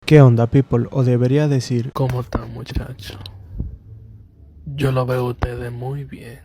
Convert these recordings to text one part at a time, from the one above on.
¿Qué onda, people? O debería decir, ¿Cómo están, muchachos? Yo lo veo a ustedes muy bien.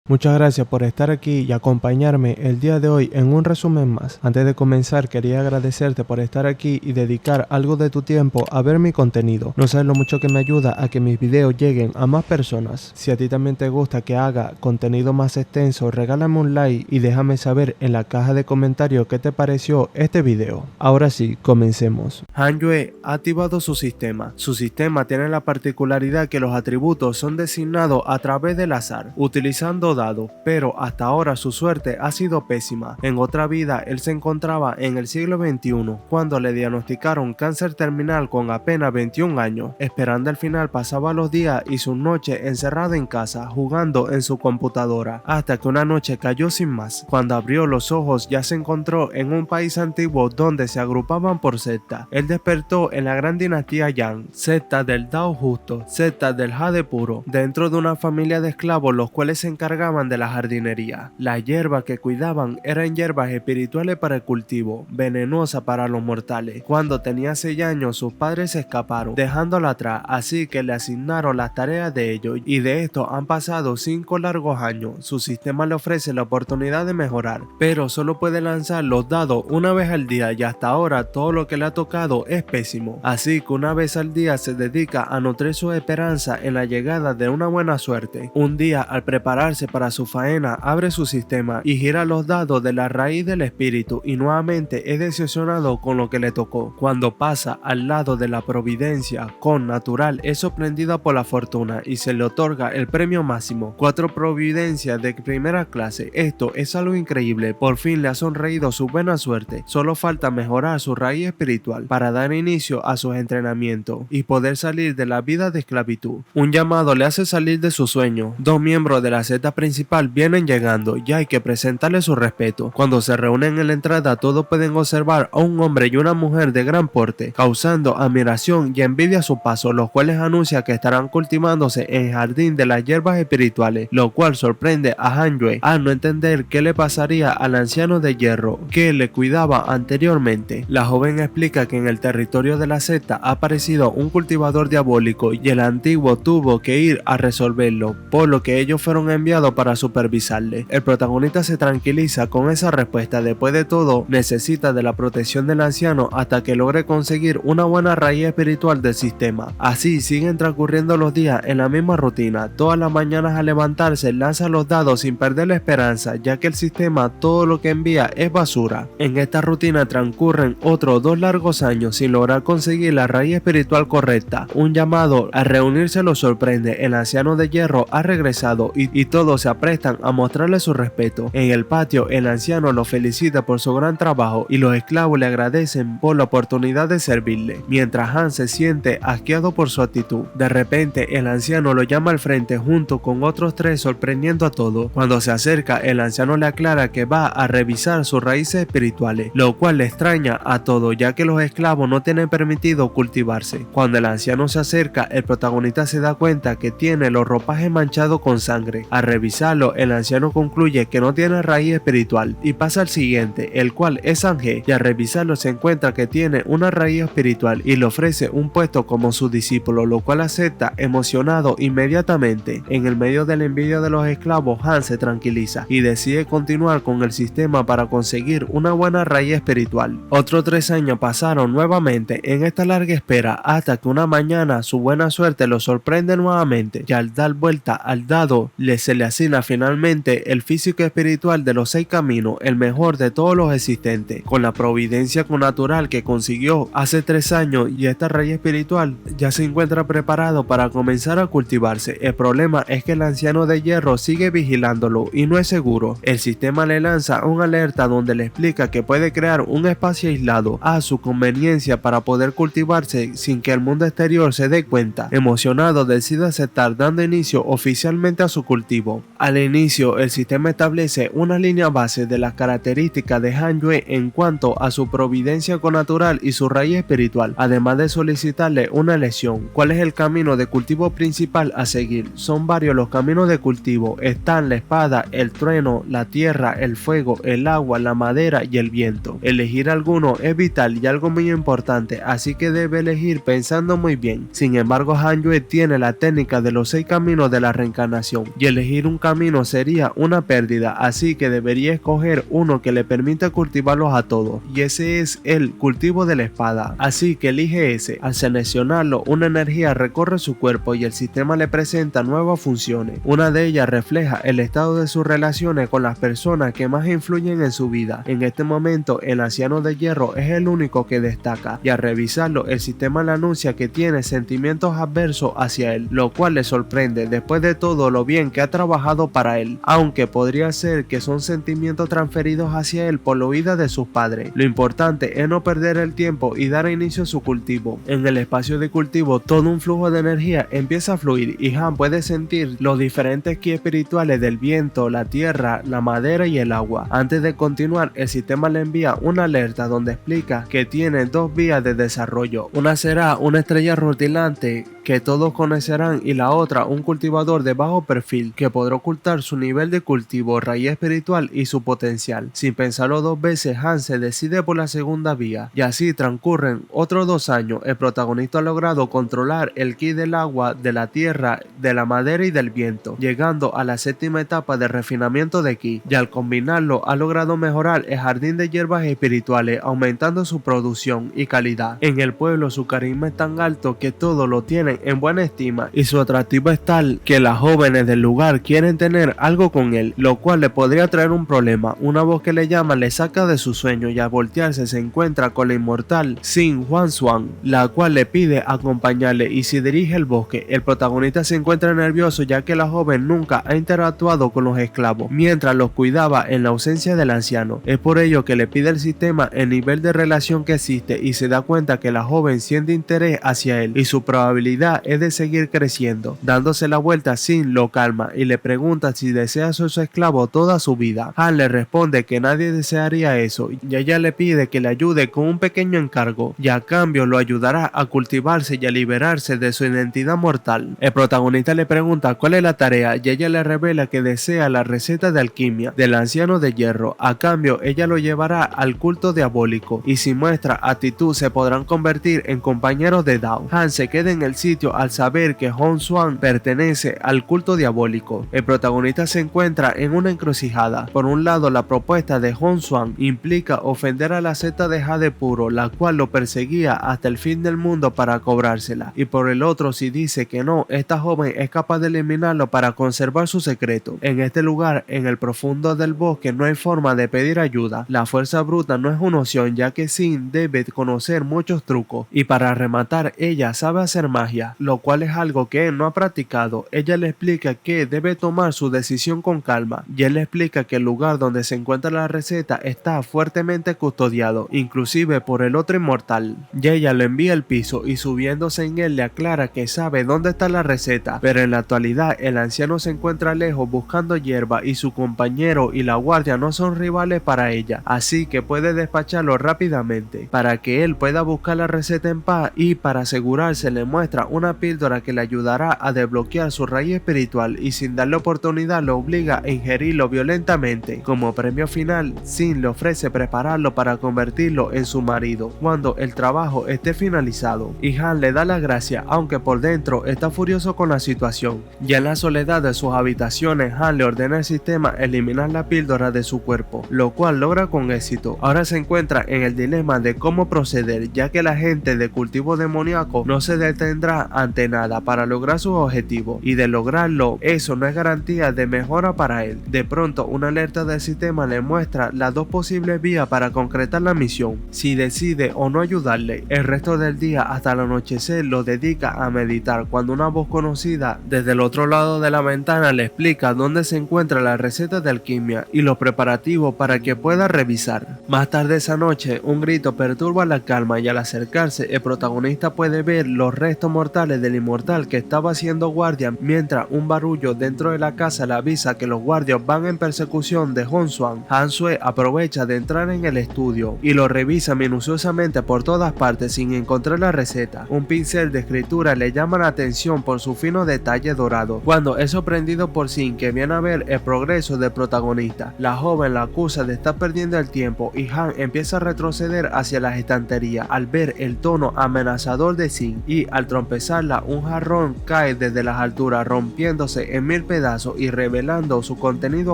muchas gracias por estar aquí y acompañarme el día de hoy en un resumen más. Antes de comenzar, quería agradecerte por estar aquí y dedicar algo de tu tiempo a ver mi contenido. No sabes lo mucho que me ayuda a que mis videos lleguen a más personas. Si a ti también te gusta que haga contenido más extenso, regálame un like y déjame saber en la caja de comentarios qué te pareció este video. Ahora sí, comencemos. Hanyue ha activado su sistema. Su sistema tiene la particularidad que los atributos son designados a través del azar, utilizando dados, pero hasta ahora su suerte ha sido pésima. En otra vida, él se encontraba en el siglo XXI, cuando le diagnosticaron cáncer terminal con apenas 21 años. Esperando el final, pasaba los días y sus noches encerrado en casa, jugando en su computadora, hasta que una noche cayó sin más. Cuando abrió los ojos, ya se encontró en un país antiguo donde se agrupaban por secta. Él despertó en la gran dinastía Yang, secta del Dao Justo, secta del Jade Puro, dentro de una familia de esclavos los cuales se encargaban de la jardinería. Las hierbas que cuidaban eran hierbas espirituales para el cultivo, venenosas para los mortales. Cuando tenía 6 años, sus padres se escaparon, dejándola atrás, así que le asignaron las tareas de ellos, y de esto han pasado 5 largos años. Su sistema le ofrece la oportunidad de mejorar, pero solo puede lanzar los dados una vez al día, y hasta ahora todo lo que le ha tocado es pésimo. Así que una vez al día se dedica a nutrir su esperanza en la llegada de una buena suerte. Un día, al prepararse para su faena, abre su sistema y gira los dados de la raíz del espíritu, y nuevamente es decepcionado con lo que le tocó. Cuando pasa al lado de la providencia con natural, es sorprendida por la fortuna y se le otorga el premio máximo, 4 providencias de primera clase. Esto es algo increíble, por fin le ha sonreído su buena suerte. Solo falta mejorar su raíz espiritual para dar inicio a sus entrenamientos y poder salir de la vida de esclavitud. Un llamado le hace salir de su sueño. 2 miembros de la secta principal vienen llegando y hay que presentarle su respeto. Cuando se reúnen en la entrada, todos pueden observar a un hombre y una mujer de gran porte, causando admiración y envidia a su paso, los cuales anuncian que estarán cultivándose en el jardín de las hierbas espirituales, lo cual sorprende a Hanyue al no entender qué le pasaría al anciano de hierro que le cuidaba anteriormente. La joven explica que en el territorio de la secta ha aparecido un cultivador diabólico y el antiguo tuvo que ir a resolverlo, por lo que ellos fueron enviados para supervisarle. El protagonista se tranquiliza con esa respuesta. Después de todo, necesita de la protección del anciano hasta que logre conseguir una buena raíz espiritual del sistema. Así siguen transcurriendo los días en la misma rutina. Todas las mañanas al levantarse lanza los dados sin perder la esperanza, ya que el sistema todo lo que envía es basura. En esta rutina transcurren otros 2 largos años sin lograr conseguir la raíz espiritual correcta. Un llamado a reunirse lo sorprende. El anciano de hierro ha regresado y todos se aprestan a mostrarle su respeto. En el patio, el anciano lo felicita por su gran trabajo y los esclavos le agradecen por la oportunidad de servirle, mientras Han se siente asqueado por su actitud. De repente, el anciano lo llama al frente junto con otros 3, sorprendiendo a todos. Cuando se acerca, el anciano le aclara que va a revisar sus raíces espirituales, lo cual le extraña a todos, ya que los esclavos no tienen permitido cultivarse. Cuando el anciano se acerca, el protagonista se da cuenta que tiene los ropajes manchados con sangre. Al revisarlo, el anciano concluye que no tiene raíz espiritual y pasa al siguiente, el cual es Sange, y al revisarlo se encuentra que tiene una raíz espiritual y le ofrece un puesto como su discípulo, lo cual acepta emocionado inmediatamente. En el medio de la envidia de los esclavos, Han se tranquiliza y decide continuar con el sistema para conseguir una buena raíz espiritual. Otros 3 años pasaron nuevamente en esta larga espera hasta que una mañana su buena suerte lo sorprende nuevamente, y al dar vuelta al dado se le asigna finalmente el físico espiritual de los 6 caminos, el mejor de todos los existentes, con la providencia natural que consiguió hace 3 años, y esta raíz espiritual ya se encuentra preparado para comenzar a cultivarse. El problema es que el anciano de hierro sigue vigilándolo y no es seguro. El sistema le lanza una alerta donde le explica que puede crear un espacio aislado a su conveniencia para poder cultivarse sin que el mundo exterior se dé cuenta. Emocionado, decide aceptar, dando inicio oficialmente a su cultivo. Al inicio, el sistema establece una línea base de las características de Han Yue en cuanto a su providencia connatural y su raíz espiritual, además de solicitarle una elección. ¿Cuál es el camino de cultivo principal a seguir? Son varios los caminos de cultivo. Están la espada, el trueno, la tierra, el fuego, el agua, la madera y el viento. Elegir alguno es vital y algo muy importante, así que debe elegir pensando muy bien. Sin embargo, Han Yue tiene la técnica de los 6 caminos de la reencarnación, y elegir un camino sería una pérdida, así que debería escoger uno que le permita cultivarlos a todos, y ese es el cultivo de la espada. Así que elige ese. Al seleccionarlo, una energía recorre su cuerpo y el sistema le presenta nuevas funciones. Una de ellas refleja el estado de sus relaciones con las personas que más influyen en su vida. En este momento, el anciano de hierro es el único que destaca, y al revisarlo, el sistema le anuncia que tiene sentimientos adversos hacia él, lo cual le sorprende después de todo lo bien que ha trabajado para él, aunque podría ser que son sentimientos transferidos hacia él por la huida de sus padres. Lo importante es no perder el tiempo y dar inicio a su cultivo. En el espacio de cultivo, todo un flujo de energía empieza a fluir y Han puede sentir los diferentes ki espirituales del viento, la tierra, la madera y el agua. Antes de continuar, el sistema le envía una alerta donde explica que tiene 2 vías de desarrollo. Una será una estrella rutilante que todos conocerán, y la otra un cultivador de bajo perfil que podrá ocultar su nivel de cultivo, raíz espiritual y su potencial. Sin pensarlo 2 veces, Han se decide por la segunda vía, y así transcurren otros 2 años. El protagonista ha logrado controlar el ki del agua, de la tierra, de la madera y del viento, llegando a la 7ª etapa de refinamiento de ki, y al combinarlo ha logrado mejorar el jardín de hierbas espirituales, aumentando su producción y calidad. En el pueblo su carisma es tan alto que todos lo tienen en buena estima, y su atractivo es tal que las jóvenes del lugar quieren tener algo con él, lo cual le podría traer un problema. Una voz que le llama le saca de su sueño, y al voltearse se encuentra con la inmortal Xin Huangshuang, la cual le pide acompañarle y se dirige al bosque. El protagonista se encuentra nervioso ya que la joven nunca ha interactuado con los esclavos, mientras los cuidaba en la ausencia del anciano. Es por ello que le pide al sistema el nivel de relación que existe, y se da cuenta que la joven siente interés hacia él y su probabilidad es de seguir creciendo. Dándose la vuelta, Xin lo calma y le pregunta si desea ser su esclavo toda su vida. Han le responde que nadie desearía eso, y ella le pide que le ayude con un pequeño encargo, y a cambio lo ayudará a cultivarse y a liberarse de su identidad mortal. El protagonista le pregunta cuál es la tarea, y ella le revela que desea la receta de alquimia del anciano de hierro. A cambio, ella lo llevará al culto diabólico, y si muestra actitud se podrán convertir en compañeros de Dao. Han se queda en el sitio al saber que Hong Xuan pertenece al culto diabólico. El protagonista se encuentra en una encrucijada. Por un lado, la propuesta de Hong Xuan implica ofender a la secta de Jade Puro, la cual lo perseguía hasta el fin del mundo para cobrársela, y por el otro, si dice que no, esta joven es capaz de eliminarlo para conservar su secreto. En este lugar, en el profundo del bosque, no hay forma de pedir ayuda. La fuerza bruta no es una opción, ya que Xin debe conocer muchos trucos, y para rematar, ella sabe hacer magia, lo cual es algo que él no ha practicado. Ella le explica que debe tomar su decisión con calma, y él le explica que el lugar donde se encuentra la receta está fuertemente custodiado, inclusive por el otro inmortal. Y ella lo envía al piso, y subiéndose en él le aclara que sabe dónde está la receta, pero en la actualidad el anciano se encuentra lejos buscando hierba, y su compañero y la guardia no son rivales para ella, así que puede despacharlo rápidamente para que él pueda buscar la receta en paz, y para asegurarse le muestra una píldora que le ayudará a desbloquear su raíz espiritual, y sin darle oportunidad lo obliga a ingerirlo violentamente. Como premio final, Xin le ofrece prepararlo para convertirlo en su marido cuando el trabajo esté finalizado, y Han le da las gracias, aunque por dentro está furioso con la situación. Ya en la soledad de sus habitaciones, Han le ordena al sistema eliminar la píldora de su cuerpo, lo cual logra con éxito. Ahora se encuentra en el dilema de cómo proceder, ya que la gente de cultivo demoníaco no se detendrá ante nada para lograr sus objetivos, y de lograrlo, eso no es garantía de mejora para él. De pronto, una alerta del sistema le muestra las 2 posibles vías para concretar la misión, si decide o no ayudarle. El resto del día hasta el anochecer lo dedica a meditar, cuando una voz conocida desde el otro lado de la ventana le explica dónde se encuentra la receta de alquimia y los preparativos para que pueda revisar. Más tarde esa noche, un grito perturba la calma, y al acercarse el protagonista puede ver los restos mortales mortales del inmortal que estaba haciendo guardia mientras un barullo dentro de la casa le avisa que los guardias van en persecución de Hong-Xuan. Han Sue aprovecha de entrar en el estudio y lo revisa minuciosamente por todas partes sin encontrar la receta. Un pincel de escritura le llama la atención por su fino detalle dorado. Cuando es sorprendido por Sin, que viene a ver el progreso del protagonista, la joven la acusa de estar perdiendo el tiempo y Han empieza a retroceder hacia las estanterías al ver el tono amenazador de Sin, y al tropezarla un jarrón cae desde las alturas rompiéndose en 1000 pedazos y revelando su contenido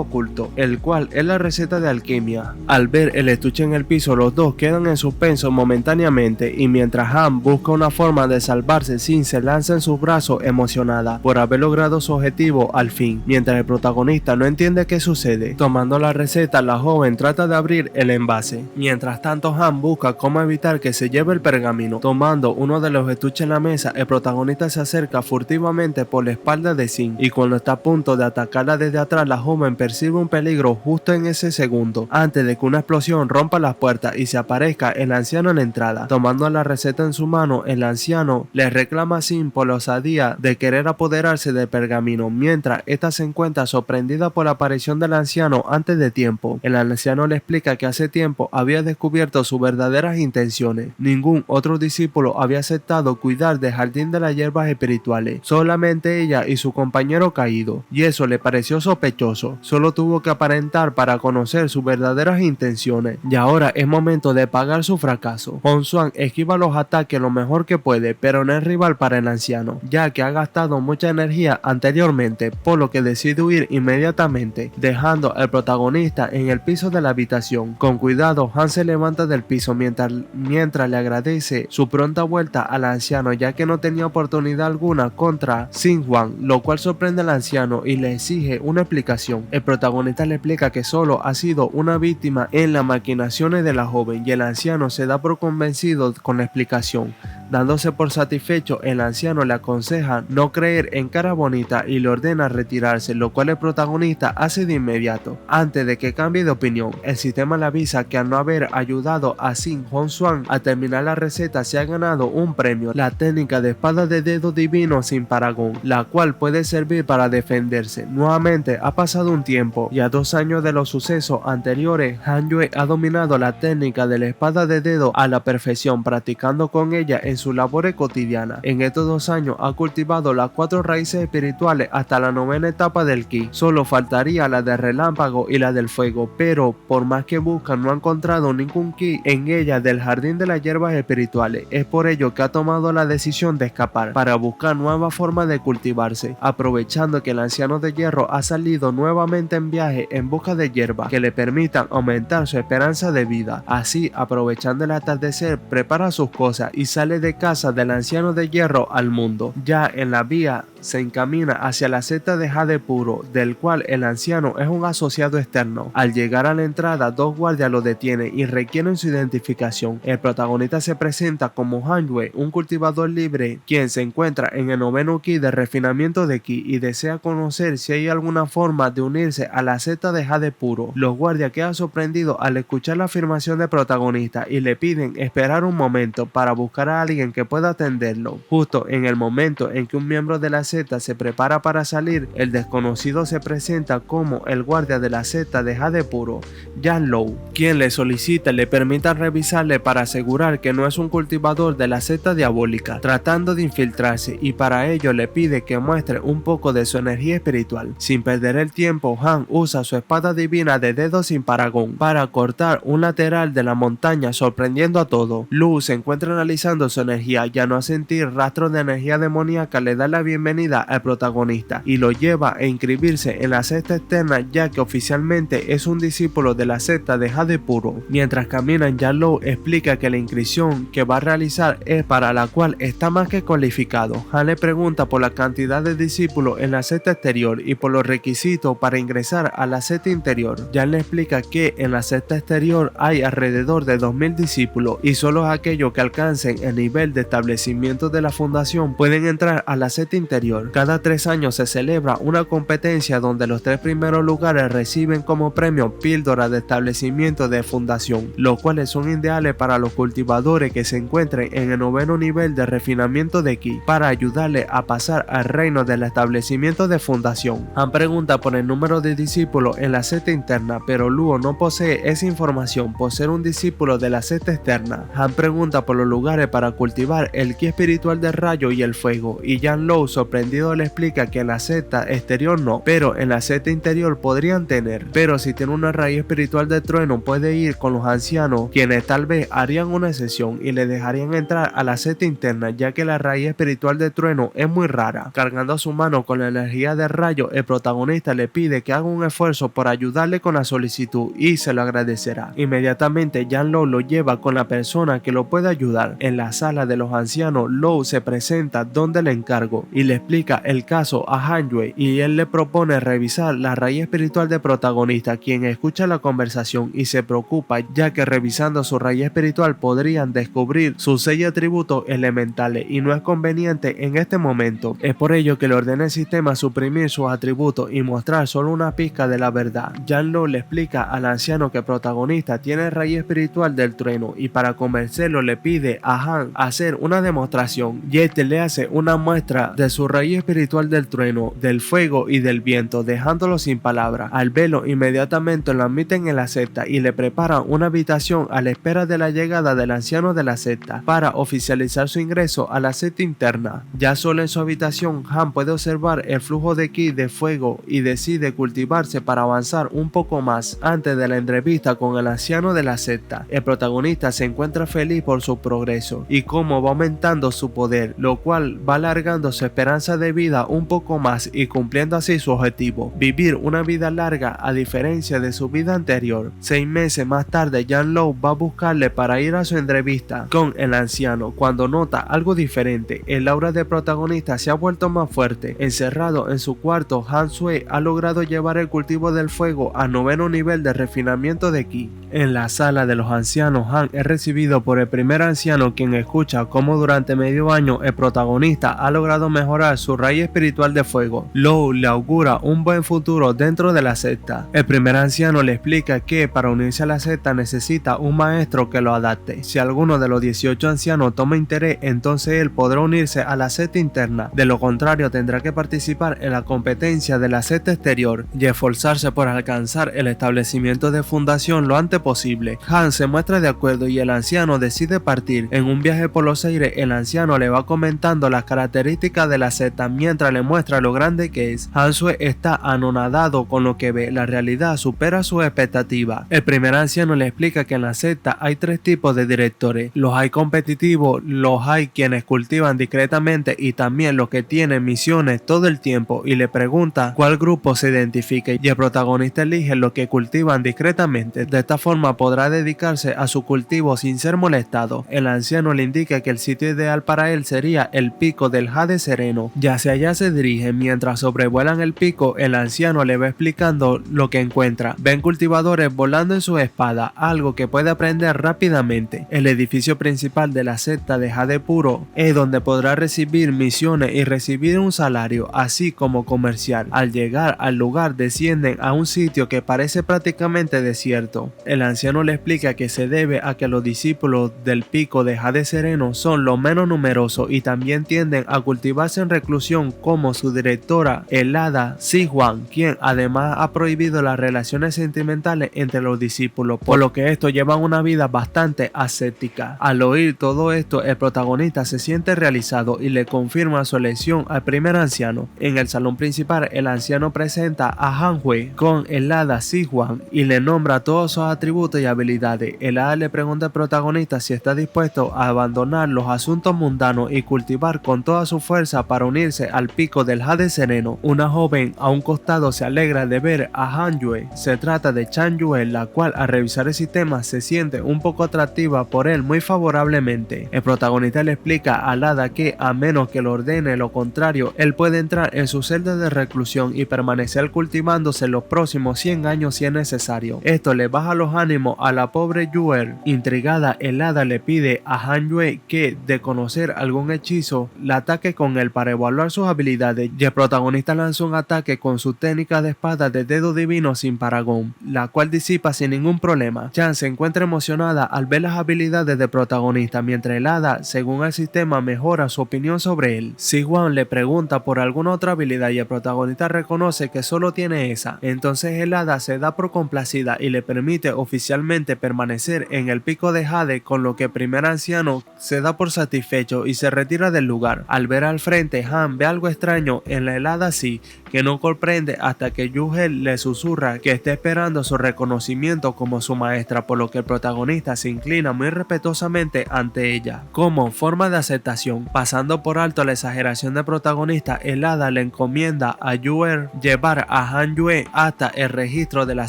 oculto, el cual es la receta de alquimia. Al ver el estuche en el piso, los dos quedan en suspenso momentáneamente, y mientras Han busca una forma de salvarse, Sin se lanza en sus brazos emocionada por haber logrado su objetivo al fin, mientras el protagonista no entiende qué sucede. Tomando la receta, la joven trata de abrir el envase. Mientras tanto, Han busca cómo evitar que se lleve el pergamino. Tomando uno de los estuches en la mesa, el protagonista se acerca furtivamente por la espalda de Sin, y cuando está a punto de atacarla desde atrás, la joven percibe un peligro justo en ese segundo, antes de que una explosión rompa las puertas y se aparezca el anciano en la entrada. Tomando la receta en su mano, el anciano le reclama a Sin por la osadía de querer apoderarse del pergamino, mientras esta se encuentra sorprendida por la aparición del anciano antes de tiempo. El anciano le explica que hace tiempo había descubierto sus verdaderas intenciones. Ningún otro discípulo había aceptado cuidar del jardín de las hierbas espirituales, solamente ella y su compañero caído, y eso le pareció sospechoso. Solo tuvo que aparentar para conocer sus verdaderas intenciones, y ahora es momento de pagar su fracaso. Hong-Xuan esquiva los ataques lo mejor que puede, pero no es rival para el anciano, ya que ha gastado mucha energía anteriormente, por lo que decide huir inmediatamente, dejando al protagonista en el piso de la habitación. Con cuidado, Han se levanta del piso mientras le agradece su pronta vuelta al anciano, ya que no tenía oportunidad alguna contra Xin Huang, lo cual sorprende al anciano y le exige una explicación. El protagonista le explica que solo ha sido una víctima en las maquinaciones de la joven, y el anciano se da por convencido con la explicación. Dándose por satisfecho, el anciano le aconseja no creer en cara bonita y le ordena retirarse, lo cual el protagonista hace de inmediato. Antes de que cambie de opinión, el sistema le avisa que al no haber ayudado a Sin Hong-Xuan a terminar la receta se ha ganado un premio, la técnica de espada de dedo divino sin parangón, la cual puede servir para defenderse. Nuevamente ha pasado un tiempo y a 2 años de los sucesos anteriores, Han Yue ha dominado la técnica de la espada de dedo a la perfección, practicando con ella en sus labores cotidianas. En estos 2 años ha cultivado las 4 raíces espirituales hasta la 9ª etapa del Ki. Solo faltaría la del relámpago y la del fuego, pero por más que buscan no ha encontrado ningún Ki en ella del jardín de las hierbas espirituales. Es por ello que ha tomado la decisión de escapar para buscar nuevas formas de cultivarse, aprovechando que el anciano de hierro ha salido nuevamente en viaje en busca de hierbas que le permitan aumentar su esperanza de vida. Así, aprovechando el atardecer, prepara sus cosas y sale de casa del anciano de hierro al mundo. Ya en la vía se encamina hacia la secta de Jade Puro, del cual el anciano es un asociado externo. Al llegar a la entrada, 2 guardias lo detienen y requieren su identificación. El protagonista se presenta como Han Yue, un cultivador libre, quien se encuentra en el 9º Ki de refinamiento de Ki y desea conocer si hay alguna forma de unirse a la secta de Jade Puro. Los guardias quedan sorprendidos al escuchar la afirmación del protagonista y le piden esperar un momento para buscar a alguien que pueda atenderlo. Justo en el momento en que un miembro de la secta se prepara para salir, el desconocido se presenta como el guardia de la secta de Jade Puro, Yan Lou, quien le solicita le permita revisarle para asegurar que no es un cultivador de la secta diabólica tratando de infiltrarse, y para ello le pide que muestre un poco de su energía espiritual. Sin perder el tiempo, Han usa su espada divina de dedo sin parangón para cortar un lateral de la montaña, sorprendiendo a todos. Lou se encuentra analizando su energía, ya no sentir rastros de energía demoníaca le da la bienvenida al protagonista y lo lleva a inscribirse en la secta externa, ya que oficialmente es un discípulo de la secta de Jade Puro. Mientras caminan, Yan Lou explica que la inscripción que va a realizar es para la cual está más que cualificado. Han le pregunta por la cantidad de discípulos en la secta exterior y por los requisitos para ingresar a la secta interior. Yan le explica que en la secta exterior hay alrededor de 2000 discípulos y solo aquellos que alcancen el nivel de establecimiento de la fundación pueden entrar a la secta interior. exterior. Cada 3 años se celebra una competencia donde los 3 primeros lugares reciben como premio píldoras de establecimiento de fundación, los cuales son ideales para los cultivadores que se encuentren en el 9º nivel de refinamiento de ki, para ayudarles a pasar al reino del establecimiento de fundación. Han pregunta por el número de discípulos en la secta interna, pero Luo no posee esa información por ser un discípulo de la secta externa. Han pregunta por los lugares para cultivar el ki espiritual del rayo y el fuego, y Jan Low sorprendido le explica que en la secta exterior no, pero en la secta interior podrían tener. Pero si tiene una raíz espiritual del trueno, puede ir con los ancianos, quienes tal vez harían una excepción y le dejarían entrar a la secta interna, ya que la raíz espiritual del trueno es muy rara. Cargando su mano con la energía del rayo, el protagonista le pide que haga un esfuerzo por ayudarle con la solicitud y se lo agradecerá. Inmediatamente Jan Low lo lleva con la persona que lo puede ayudar. En la sala de los ancianos, Low se presenta donde le encargo y le explica el caso a Han Yue, y él le propone revisar la raíz espiritual del protagonista, quien escucha la conversación y se preocupa, ya que revisando su raíz espiritual podrían descubrir sus 6 atributos elementales y no es conveniente en este momento. Es por ello que le ordena el sistema suprimir sus atributos y mostrar solo una pizca de la verdad. Jan Low le explica al anciano que el protagonista tiene raíz espiritual del trueno, y para convencerlo le pide a Han hacer una demostración, y este le hace una muestra de su raíz espiritual del trueno, del fuego y del viento, dejándolo sin palabras. Al verlo, inmediatamente lo admiten en la secta y le preparan una habitación a la espera de la llegada del anciano de la secta para oficializar su ingreso a la secta interna. Ya solo en su habitación, Han puede observar el flujo de ki de fuego y decide cultivarse para avanzar un poco más antes de la entrevista con el anciano de la secta. El protagonista se encuentra feliz por su progreso y cómo va aumentando su poder, lo cual va alargando su esperanza de vida un poco más y cumpliendo así su objetivo, vivir una vida larga a diferencia de su vida anterior. 6 meses más tarde, Jan Low va a buscarle para ir a su entrevista con el anciano, cuando nota algo diferente. El aura del protagonista se ha vuelto más fuerte. Encerrado en su cuarto, Han Sui ha logrado llevar el cultivo del fuego a 9º nivel de refinamiento de ki. En la sala de los ancianos, Han es recibido por el primer anciano, quien escucha cómo durante medio año el protagonista ha logrado mejorar su raíz espiritual de fuego. Low le augura un buen futuro dentro de la secta. El primer anciano le explica que para unirse a la secta necesita un maestro que lo adapte. Si alguno de los 18 ancianos toma interés, entonces él podrá unirse a la secta interna. De lo contrario, tendrá que participar en la competencia de la secta exterior y esforzarse por alcanzar el establecimiento de fundación lo antes posible. Han se muestra de acuerdo y el anciano decide partir. En un viaje por los aires, el anciano le va comentando las características de la secta mientras le muestra lo grande que es. Han Sui está anonadado con lo que ve. La realidad supera sus expectativas. El primer anciano le explica que en la secta hay 3 tipos de directores. Los hay competitivos, los hay quienes cultivan discretamente y también los que tienen misiones todo el tiempo, y le pregunta cuál grupo se identifica, y el protagonista elige los que cultivan discretamente. De esta forma podrá dedicarse a su cultivo sin ser molestado. El anciano le indica que el sitio ideal para él sería el pico del Jade Sereno. Ya hacia allá se dirige. Mientras sobrevuelan el pico, el anciano le va explicando lo que encuentra. Ven cultivadores volando en su espada, algo que puede aprender rápidamente. El edificio principal de la secta de Jade Puro es donde podrá recibir misiones y recibir un salario, así como comercial. Al llegar al lugar, descienden a un sitio que parece prácticamente desierto. El anciano le explica que se debe a que los discípulos del pico de Jade Sereno son los menos numerosos y también tienden a cultivarse en reclusión, como su directora, el hada Si Huang, quien además ha prohibido las relaciones sentimentales entre los discípulos, por lo que estos llevan una vida bastante ascética. Al oír todo esto, el protagonista se siente realizado y le confirma su elección al primer anciano. En el salón principal, el anciano presenta a Han Hui con el hada Si Huang y le nombra todos sus atributos y habilidades. El hada le pregunta al protagonista si está dispuesto a abandonar los asuntos mundanos y cultivar con toda su fuerza para unirse al pico del Jade Sereno. Una joven a un costado se alegra de ver a Han Yue. Se trata de Chan Yue, la cual al revisar el sistema se siente un poco atractiva por él muy favorablemente. El protagonista le explica al hada que a menos que lo ordene lo contrario, él puede entrar en su celda de reclusión y permanecer cultivándose los próximos 100 años si es necesario. Esto le baja los ánimos a la pobre Yue. Intrigada, el hada le pide a Han Yue que, de conocer algún hechizo, la ataque con él para evaluar sus habilidades y el protagonista lanza un ataque con su técnica de espada de dedo divino sin parangón, la cual disipa sin ningún problema. Chan se encuentra emocionada al ver las habilidades del protagonista, mientras el hada, según el sistema, mejora su opinión sobre él. Si-Hwan le pregunta por alguna otra habilidad y el protagonista reconoce que solo tiene esa. Entonces el hada se da por complacida y le permite oficialmente permanecer en el pico de Jade, con lo que el primer anciano se da por satisfecho y se retira del lugar. Al ver al frente, Han ve algo extraño en la helada sí, que no comprende hasta que Yu-Hel le susurra que está esperando su reconocimiento como su maestra, por lo que el protagonista se inclina muy respetuosamente ante ella, como forma de aceptación. Pasando por alto la exageración del protagonista, el hada le encomienda a Yu-Er llevar a Han Yue hasta el registro de la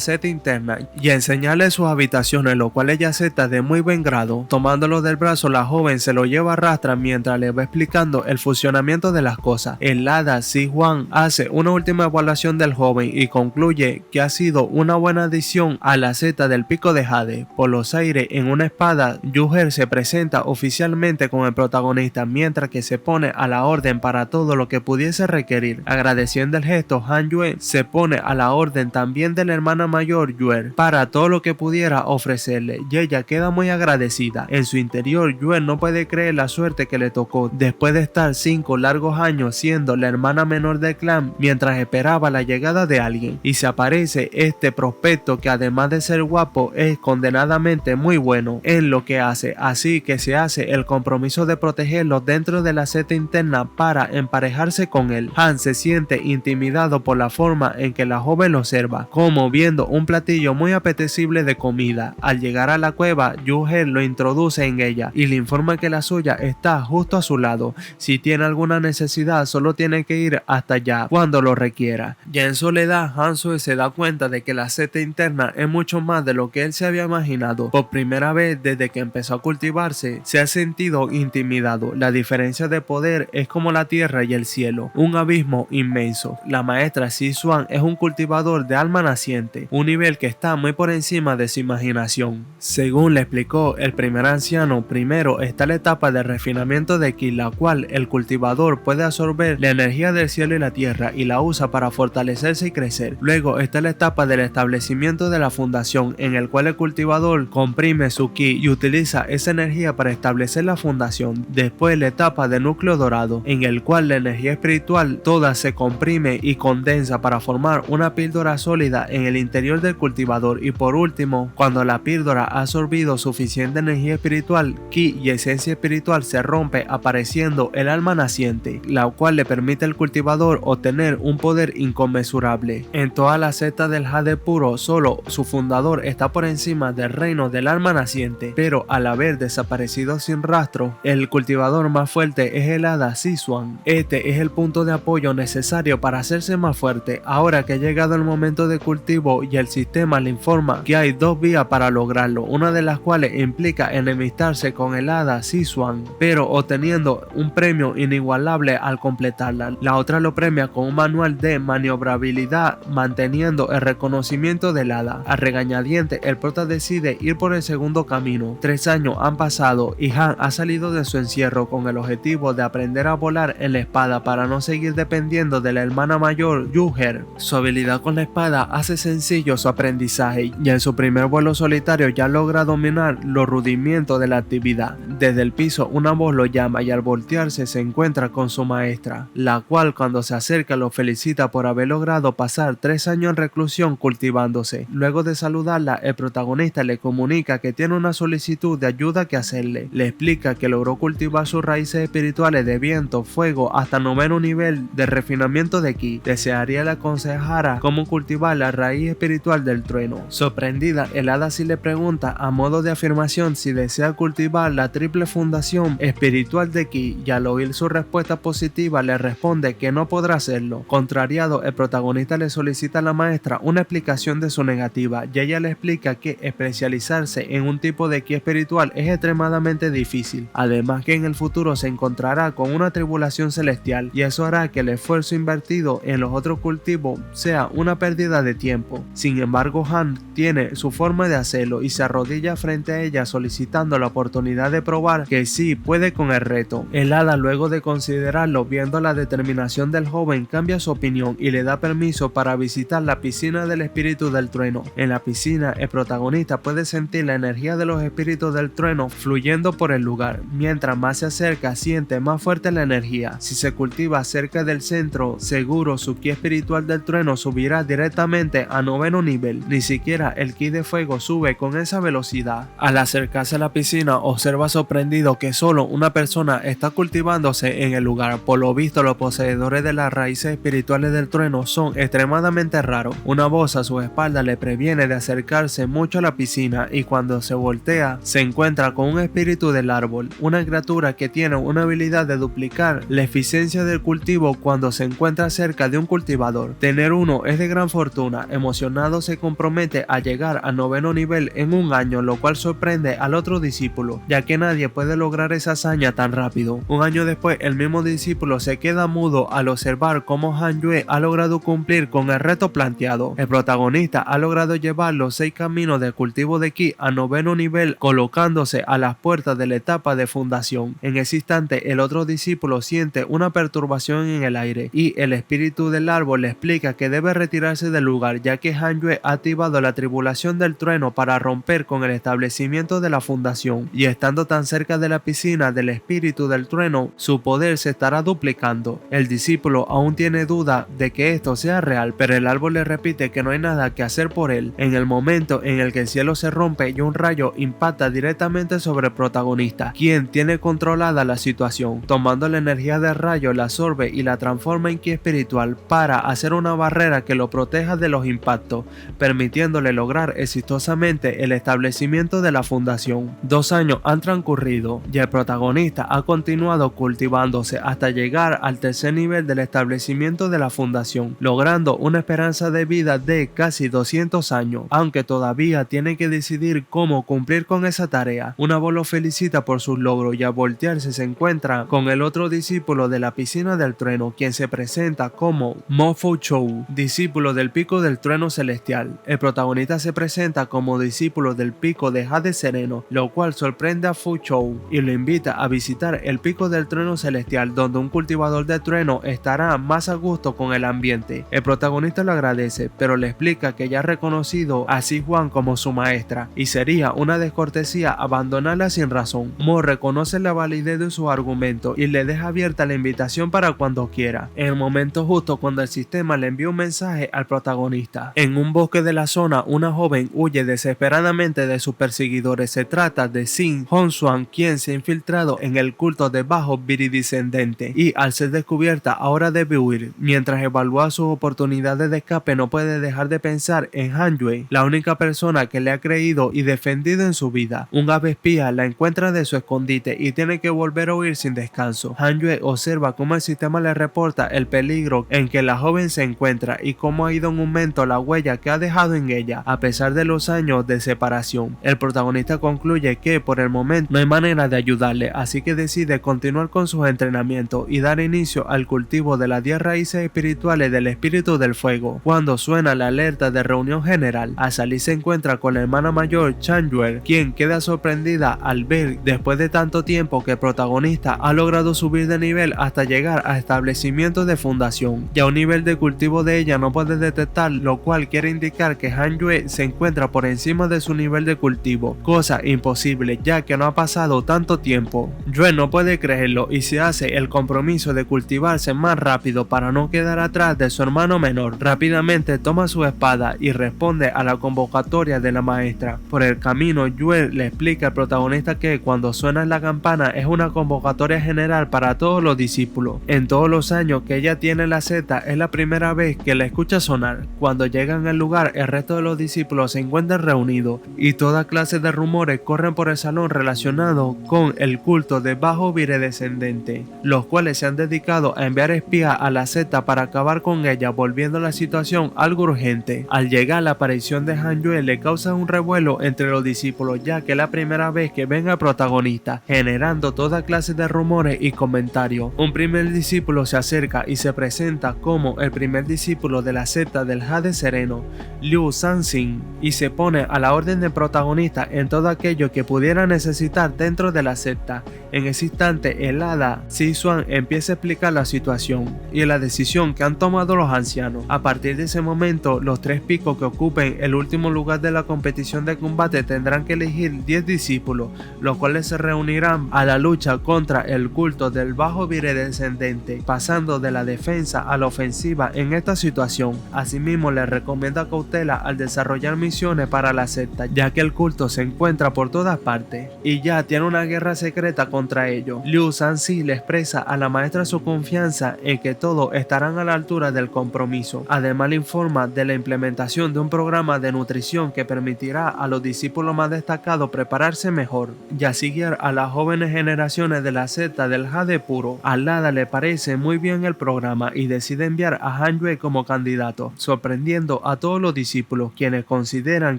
secta interna y enseñarle sus habitaciones, lo cual ella acepta de muy buen grado. Tomándolo del brazo, la joven se lo lleva a rastras mientras le va explicando el funcionamiento de las cosas. El hada Si-Hwan hace una última evaluación del joven y concluye que ha sido una buena adición a la secta del pico de Jade. Por los aires, en una espada, Yu-Hel se presenta oficialmente con el protagonista, mientras que se pone a la orden para todo lo que pudiese requerir. Agradeciendo el gesto, Han Yue se pone a la orden también de la hermana mayor Yue para todo lo que pudiera ofrecerle, y ella queda muy agradecida. En su interior, Yue no puede creer la suerte que le tocó después de estar 5 largos años siendo la hermana menor del clan mientras esperaba la llegada de alguien, y se aparece este prospecto que, además de ser guapo, es condenadamente muy bueno en lo que hace, así que se hace el compromiso de protegerlo dentro de la secta interna para emparejarse con él. Han se siente intimidado por la forma en que la joven lo observa, como viendo un platillo muy apetecible de comida. Al llegar a la cueva, Yu-Hel lo introduce en ella y le informa que la suya está justo a su lado. Si tiene alguna necesidad, solo tiene que ir hasta allá cuando lo requiera. Ya en soledad, Han Sue se da cuenta de que la secta interna es mucho más de lo que él se había imaginado. Por primera vez desde que empezó a cultivarse, se ha sentido intimidado. La diferencia de poder es como la tierra y el cielo, un abismo inmenso. La maestra Si-Hwan es un cultivador de alma naciente, un nivel que está muy por encima de su imaginación. Según le explicó el primer anciano, primero está la etapa de refinamiento de Ki, la cual el cultivador puede absorber la energía del cielo y la tierra y la usa para fortalecerse y crecer. Luego está la etapa del establecimiento de la fundación, en el cual el cultivador comprime su Ki y utiliza esa energía para establecer la fundación. Después la etapa de núcleo dorado, en el cual la energía espiritual toda se comprime y condensa para formar una píldora sólida en el interior del cultivador. Y por último, cuando la píldora ha absorbido suficiente energía espiritual, Ki y esencia espiritual se rompe, apareciendo el alma naciente, la cual le permite al cultivador obtener un poder inconmensurable. En toda la secta del Jade puro, solo su fundador está por encima del reino del alma naciente, pero al haber desaparecido sin rastro, el cultivador más fuerte es el hada Si-Hwan. Este es el punto de apoyo necesario para hacerse más fuerte. Ahora que ha llegado el momento de cultivo y el sistema le informa que hay 2 vías para lograrlo, una de las cuales implica enemistarse con el hada Si-Hwan, pero obteniendo un premio inigualable al completarla. La otra lo premia con un manual de maniobrabilidad, manteniendo el reconocimiento del hada. A regañadientes, el prota decide ir por el segundo camino. 3 años han pasado y Han ha salido de su encierro con el objetivo de aprender a volar en la espada para no seguir dependiendo de la hermana mayor Yu-Hel. Su habilidad con la espada hace sencillo su aprendizaje y en su primer vuelo solitario ya logra dominar los rudimentos de la actividad. Desde el piso una voz lo llama y al voltearse se encuentra con su maestra, la cual cuando se acerca lo felicita por haber logrado pasar 3 años en reclusión cultivándose. Luego de saludarla, el protagonista le comunica que tiene una solicitud de ayuda que hacerle. Le explica que logró cultivar sus raíces espirituales de viento, fuego hasta 9º nivel de refinamiento de Ki. Desearía le aconsejara cómo cultivar la raíz espiritual del trueno. Sorprendida, el hada sí le pregunta a modo de afirmación si desea cultivar la triple fundación espiritual de Ki, y al oír su respuesta positiva le responde que no podrá hacerlo. Contrariado, el protagonista le solicita a la maestra una explicación de su negativa y ella le explica que especializarse en un tipo de Ki espiritual es extremadamente difícil, además que en el futuro se encontrará con una tribulación celestial y eso hará que el esfuerzo invertido en los otros cultivos sea una pérdida de tiempo. Sin embargo, Han tiene su forma de hacerlo y se arrodilla frente a ella solicitando la oportunidad de probar que sí puede con el reto. El hada, luego de considerar considerarlo, viendo la determinación del joven, cambia su opinión y le da permiso para visitar la piscina del espíritu del trueno. En la piscina, el protagonista puede sentir la energía de los espíritus del trueno fluyendo por el lugar. Mientras más se acerca, siente más fuerte la energía. Si se cultiva cerca del centro, seguro su ki espiritual del trueno subirá directamente a 9º nivel. Ni siquiera el ki de fuego sube con esa velocidad. Al acercarse a la piscina, observa sorprendido que solo una persona está cultivándose en el lugar. Por lo visto, los poseedores de las raíces espirituales del trueno son extremadamente raros. Una voz a su espalda le previene de acercarse mucho a la piscina, y cuando se voltea se encuentra con un espíritu del árbol, una criatura que tiene una habilidad de duplicar la eficiencia del cultivo cuando se encuentra cerca de un cultivador. Tener uno es de gran fortuna. Emocionado, se compromete a llegar al 9º nivel en un año, lo cual sorprende al otro discípulo, ya que nadie puede lograr esa hazaña tan rápido. Un año después, el mismo discípulo se queda mudo al observar cómo Han Yue ha logrado cumplir con el reto planteado. El protagonista ha logrado llevar los 6 caminos de cultivo de ki a 9º nivel, colocándose a las puertas de la etapa de fundación. En ese instante, el otro discípulo siente una perturbación en el aire y el espíritu del árbol le explica que debe retirarse del lugar, ya que Han Yue ha activado la tribulación del trueno para romper con el establecimiento de la fundación, y estando tan cerca de la piscina del espíritu del trueno, su poder se estará duplicando. El discípulo aún tiene duda de que esto sea real, pero el árbol le repite que no hay nada que hacer por él. En el momento en el que el cielo se rompe y un rayo impacta directamente sobre el protagonista, quien tiene controlada la situación, tomando la energía del rayo, la absorbe y la transforma en ki espiritual para hacer una barrera que lo proteja de los impactos, permitiéndole lograr exitosamente el establecimiento de la fundación. 2 años han transcurrido y el protagonista ha continuado cultivándose hasta llegar al 3er nivel del establecimiento de la fundación, logrando una esperanza de vida de casi 200 años, aunque todavía tiene que decidir cómo cumplir con esa tarea. Una voz lo felicita por sus logros, y al voltearse se encuentra con el otro discípulo de la piscina del trueno, quien se presenta como Mo Fu Chou, discípulo del pico del trueno celestial. El protagonista se presenta como discípulo del pico de Jade Sereno, lo cual sorprende a Fu Chou y lo invita a visitar el pico del trueno celestial, donde un cultivador de trueno estará más a gusto con el ambiente. El protagonista lo agradece, pero le explica que ya ha reconocido a Si Juan como su maestra y sería una descortesía abandonarla sin razón. Mo reconoce la validez de su argumento y le deja abierta la invitación para cuando quiera. En el momento justo, cuando el sistema le envía un mensaje al protagonista. En un bosque de la zona, una joven huye desesperadamente de sus perseguidores. Se trata de Xin Hongxuan, quien se ha infiltrado en el culto de Bajo Viridiscendente y al ser descubierta ahora debe huir. Mientras evalúa sus oportunidades de escape, no puede dejar de pensar en Han Yue, la única persona que le ha creído y defendido en su vida. Un ave espía la encuentra de su escondite y tiene que volver a huir sin descanso. Han Yue observa cómo el sistema le reporta el peligro en que la joven se encuentra y cómo ha ido en aumento la huella que ha dejado en ella a pesar de los años de separación. El protagonista concluye que por el momento no hay manera de ayudarle, así que decide continuar con sus entrenamientos y dar inicio al cultivo de las 10 raíces espirituales del espíritu del fuego. Cuando suena la alerta de reunión general, al salir se encuentra con la hermana mayor Chan Yue, quien queda sorprendida al ver después de tanto tiempo que el protagonista ha logrado subir de nivel hasta llegar a establecimientos de fundación. Ya un nivel de cultivo de ella no puede detectar, lo cual quiere indicar que Han Yue se encuentra por encima de su nivel de cultivo, cosa imposible ya que no ha pasado tanto tiempo. Yue no puede creerlo y se hace el compromiso de cultivarse más rápido para no quedar atrás de su hermano menor. Rápidamente toma su espada y responde a la convocatoria de la maestra. Por el camino, Yue le explica al protagonista que cuando suena la campana es una convocatoria general para todos los discípulos. En todos los años que ella tiene la secta es la primera vez que la escucha sonar. Cuando llegan al lugar, el resto de los discípulos se encuentran reunidos y toda clase de rumores corren por el salón relacionados con el culto de Bajo Viridiscendente, los cuales se han dedicado a enviar espías a la secta para acabar con ella, volviendo la situación algo urgente. Al llegar, la aparición de Han Yue le causa un revuelo entre los discípulos, ya que es la primera vez que ven al protagonista, generando toda clase de rumores y comentarios. Un primer discípulo se acerca y se presenta como el primer discípulo de la secta del Jade Sereno, Liu Sanxin, y se pone a la orden del protagonista en todo aquello que pudiera necesitar dentro de la secta. En ese instante, el hada Sisuan empieza a explicar la situación y la decisión que han tomado los ancianos. A partir de ese momento, los 3 picos que ocupen el último lugar de la competición de combate tendrán que elegir 10 discípulos, los cuales se reunirán a la lucha contra el culto del bajo viridescendente, pasando de la defensa a la ofensiva en esta situación. Asimismo, les recomienda cautela al desarrollar misiones para la secta, ya que el culto se encuentra por todas partes y ya tiene una guerra secreta contra ellos. Liu Sanzi le expresa a la maestra su confianza en que todos estarán a la altura del compromiso. Además, le informa de la implementación de un programa de nutrición que permitirá a los discípulos más destacados prepararse mejor y así guiar a las jóvenes generaciones de la secta del Jade Puro. Al hada le parece muy bien el programa y decide enviar a Han Yue como candidato, sorprendiendo a todos los discípulos, quienes consideran